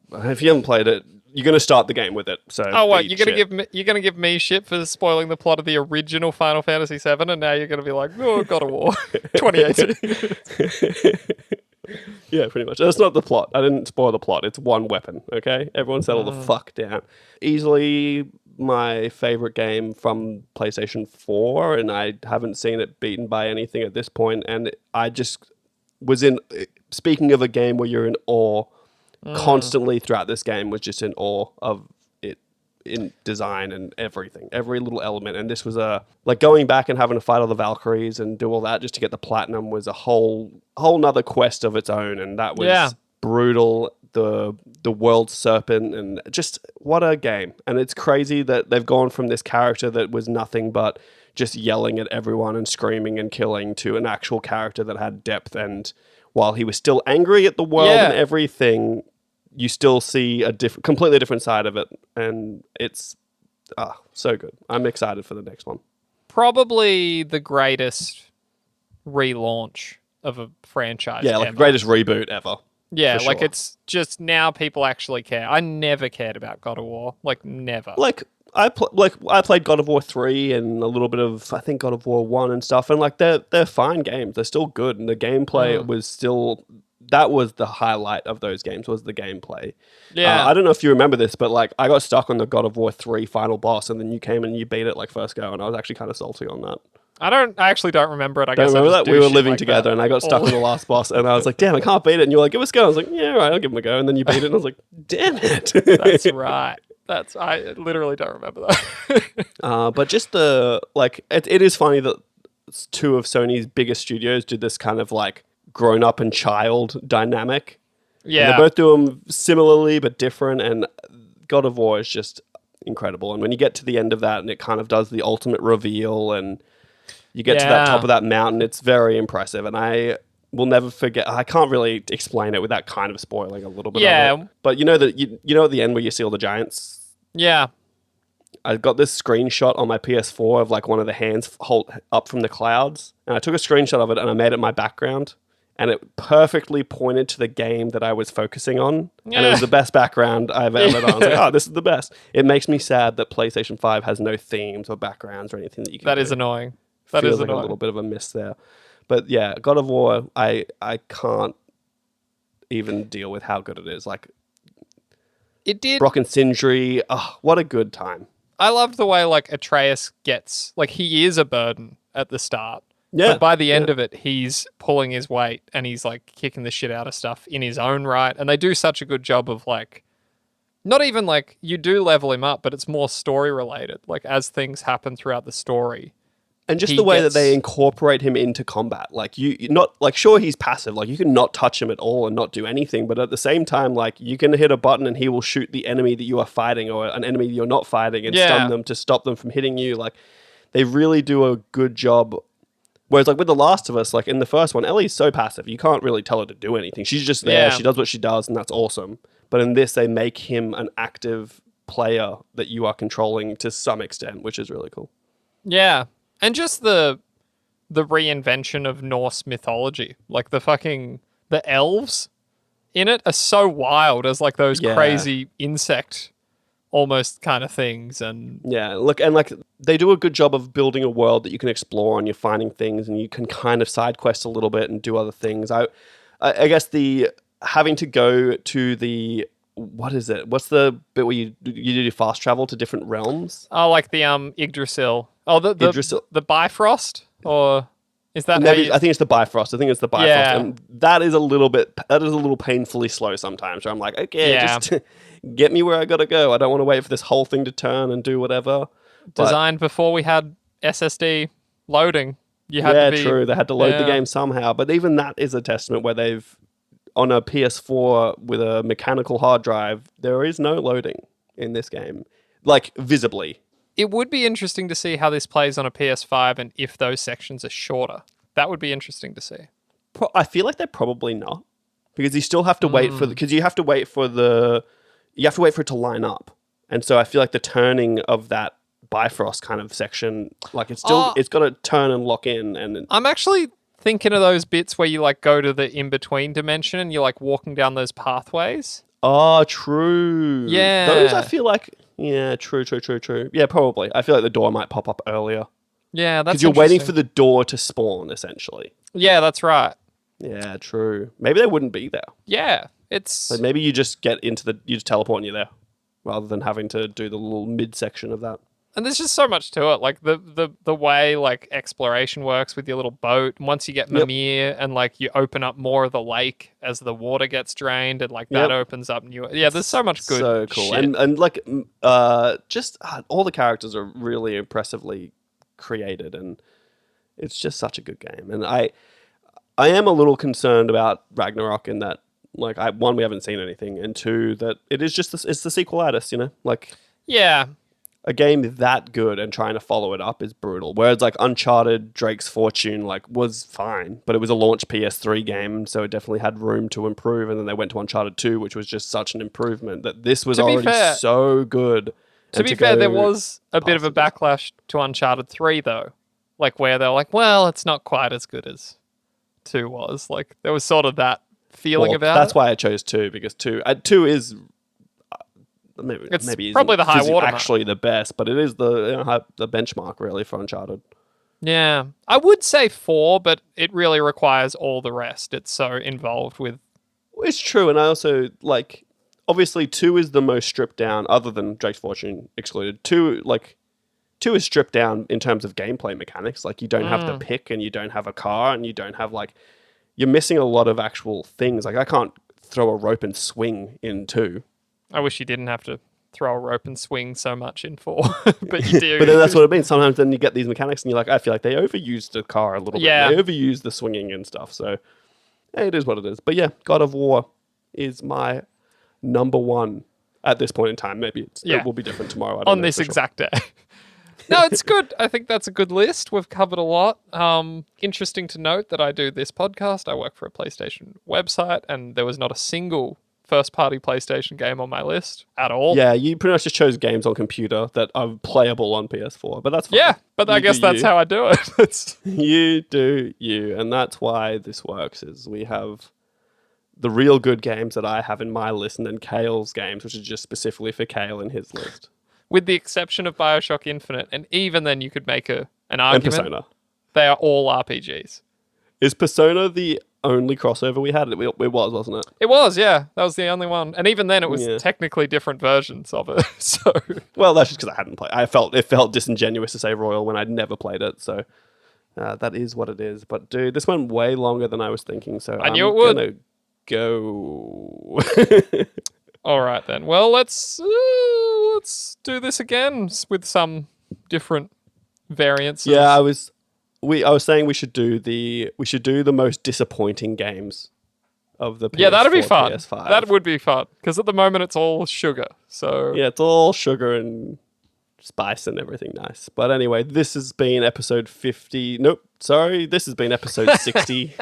played it, you're going to start the game with it. So you're gonna give me shit for spoiling the plot of the original Final Fantasy VII, and now you're gonna be like, oh, God of War, 2018. Yeah, pretty much. That's not the plot. I didn't spoil the plot. It's one weapon. Okay, everyone settle the fuck down. Easily my favorite game from PlayStation 4, and I haven't seen it beaten by anything at this point. And I just was in. Speaking of a game where you're in awe, constantly throughout this game was just in awe of it in design and everything, every little element. And this was like going back and having to fight all the Valkyries and do all that just to get the platinum was a whole nother quest of its own. And that was brutal. The world serpent, and just what a game. And it's crazy that they've gone from this character that was nothing but just yelling at everyone and screaming and killing to an actual character that had depth. And while he was still angry at the world and everything, you still see a completely different side of it. And it's so good. I'm excited for the next one. Probably the greatest relaunch of a franchise. Yeah, like the greatest reboot ever. Yeah, like it's just now people actually care. I never cared about God of War. Like, never. Like, I played God of War 3 and a little bit of, I think, God of War 1 and stuff, and like they're fine games. They're still good, and the gameplay was still, that was the highlight of those games, was the gameplay. Yeah. I don't know if you remember this, but like I got stuck on the God of War 3 final boss, and then you came and you beat it like first go, and I was actually kind of salty on that. I actually don't remember it. I guess remember that? We were living like together and I got stuck on the last boss and I was like, damn, I can't beat it. And you were like, give us a go. I was like, yeah, all right, I'll give him a go. And then you beat it and I was like, damn it. That's right. I literally don't remember that. But just it is funny that two of Sony's biggest studios did this kind of like grown up and child dynamic. Yeah. And they both do them similarly but different, and God of War is just incredible. And when you get to the end of that and it kind of does the ultimate reveal and you get to that top of that mountain, it's very impressive. And we'll never forget. I can't really explain it without kind of spoiling a little bit of it. But you know that you know at the end where you see all the giants? Yeah. I got this screenshot on my PS4 of like one of the hands hold up from the clouds, and I took a screenshot of it and I made it my background, and it perfectly pointed to the game that I was focusing on, and it was the best background I've ever done. I was like, oh, this is the best. It makes me sad that PlayStation 5 has no themes or backgrounds or anything that you can do. That is annoying. That Feels is like annoying. a little bit of a miss there. But yeah, God of War, I can't even deal with how good it is. Like, it did. Brock and Sindri, oh, what a good time. I loved the way like Atreus gets, like, he is a burden at the start. Yeah. But by the end of it, he's pulling his weight and he's like kicking the shit out of stuff in his own right. And they do such a good job of like, not even like you do level him up, but it's more story related. Like as things happen throughout the story. And just the way that they incorporate him into combat. Like you're not like, sure, he's passive. Like you can not touch him at all and not do anything. But at the same time, like you can hit a button and he will shoot the enemy that you are fighting or an enemy that you're not fighting and stun them to stop them from hitting you. Like they really do a good job. Whereas like with The Last of Us, like in the first one, Ellie's so passive. You can't really tell her to do anything. She's just there. She does what she does and that's awesome. But in this, they make him an active player that you are controlling to some extent, which is really cool. Yeah. And just the reinvention of Norse mythology. Like the elves in it are so wild as like those crazy insect almost kind of things. And yeah, look, and like they do a good job of building a world that you can explore and you're finding things and you can kind of side quest a little bit and do other things. I guess the having to go to the, what is it? What's the bit where you do fast travel to different realms? Oh, like the Yggdrasil. Oh, the Bifrost, or is that? Maybe, I think it's the Bifrost. I think it's the Bifrost, Yeah. and that is a little painfully slow sometimes. Where I'm like, okay, just get me where I gotta go. I don't want to wait for this whole thing to turn and do whatever. Designed before we had SSD loading. You had to be, true. They had to load the game somehow, but even that is a testament where they've on a PS4 with a mechanical hard drive. There is no loading in this game, like visibly. It would be interesting to see how this plays on a PS5 and if those sections are shorter. That would be interesting to see. I feel like they're probably not, because you still have to wait for you have to wait for it to line up. And so I feel like the turning of that Bifrost kind of section, like it's got to turn and lock in. And I'm actually thinking of those bits where you like go to the in-between dimension and you're like walking down those pathways. Oh, true. Yeah. Those I feel like, yeah, true. Yeah, probably. I feel like the door might pop up earlier. Yeah, that's because you're waiting for the door to spawn, essentially. Yeah, that's right. Yeah, true. Maybe they wouldn't be there. Yeah, it's... Like maybe you just get into you just teleport and you're there, rather than having to do the little mid-section of that. And there's just so much to it, like the way like exploration works with your little boat. And once you get Mimir and like you open up more of the lake as the water gets drained, and like that opens up new. Yeah, there's so much good. So cool, shit. and like just all the characters are really impressively created, and it's just such a good game. And I am a little concerned about Ragnarok in that, like, one, we haven't seen anything, and two, that it is just it's the sequelitis, you know, like a game that good and trying to follow it up is brutal. Whereas like Uncharted Drake's Fortune like was fine, but it was a launch PS3 game, so it definitely had room to improve. And then they went to Uncharted 2, which was just such an improvement that this was already so good. To be fair, there was a bit of a backlash to Uncharted 3 though, like where they're like, well, it's not quite as good as 2 was. Like there was sort of that feeling about that's it. why I chose 2, because 2 is maybe probably the high watermark. Actually the best, but it is the benchmark really for Uncharted. Yeah, I would say 4, but it really requires all the rest. It's so involved with. It's true, and I also like. Obviously, 2 is the most stripped down, other than Drake's Fortune excluded. 2 is stripped down in terms of gameplay mechanics. Like you don't have to pick, and you don't have a car, and you don't have you're missing a lot of actual things. Like I can't throw a rope and swing in 2. I wish you didn't have to throw a rope and swing so much in 4, but you do. But then that's what it means. Sometimes then you get these mechanics and you're like, I feel like they overused the car a little bit. They overused the swinging and stuff. So it is what it is. But yeah, God of War is my number one at this point in time. Maybe it will be different tomorrow. I don't on know this for exact day. No, it's good. I think that's a good list. We've covered a lot. Interesting to note that I do this podcast. I work for a PlayStation website, and there was not a single first-party PlayStation game on my list at all. Yeah, you pretty much just chose games on computer that are playable on PS4, but that's fine. Yeah, but I guess that's how I do it. You do you, and that's why this works, is we have the real good games that I have in my list, and then Khayl's games, which is just specifically for Khayl in his list. With the exception of BioShock Infinite, and even then you could make an argument. And Persona. They are all RPGs. Is Persona the only crossover we had? It was, wasn't it? It was, yeah. That was the only one. And even then, it was technically different versions of it. So, well, that's just because I hadn't played. It felt disingenuous to say Royal when I'd never played it. So that is what it is. But dude, this went way longer than I was thinking. So I knew it would. Gonna go. All right then. Well, let's do this again with some different variants. Yeah, I was saying we should do the most disappointing games of the PS4, yeah, that'd be fun. PS5. That would be fun because at the moment it's all sugar. So yeah, it's all sugar and spice and everything nice. But anyway, this has been episode 50. Nope, sorry, this has been episode 60.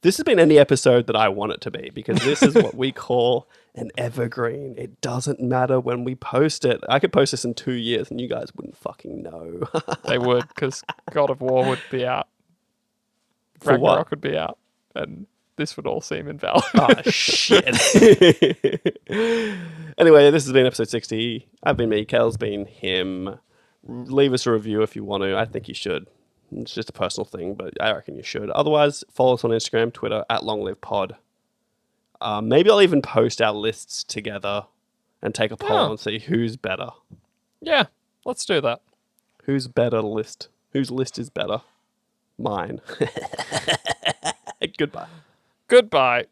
This has been any episode that I want it to be, because this is what we call an evergreen. It doesn't matter when we post it. I could post this in 2 years and you guys wouldn't fucking know. They would, because God of War would be out. For Ragnarok what? would be out. And this would all seem invalid. Oh, shit. Anyway, this has been episode 60. I've been me. Khayl's been him. Leave us a review if you want to. I think you should. It's just a personal thing, but I reckon you should. Otherwise, follow us on Instagram, Twitter, @LongLivePod. Maybe I'll even post our lists together and take a poll and see who's better. Yeah, let's do that. Who's better list? Whose list is better? Mine. Goodbye. Goodbye.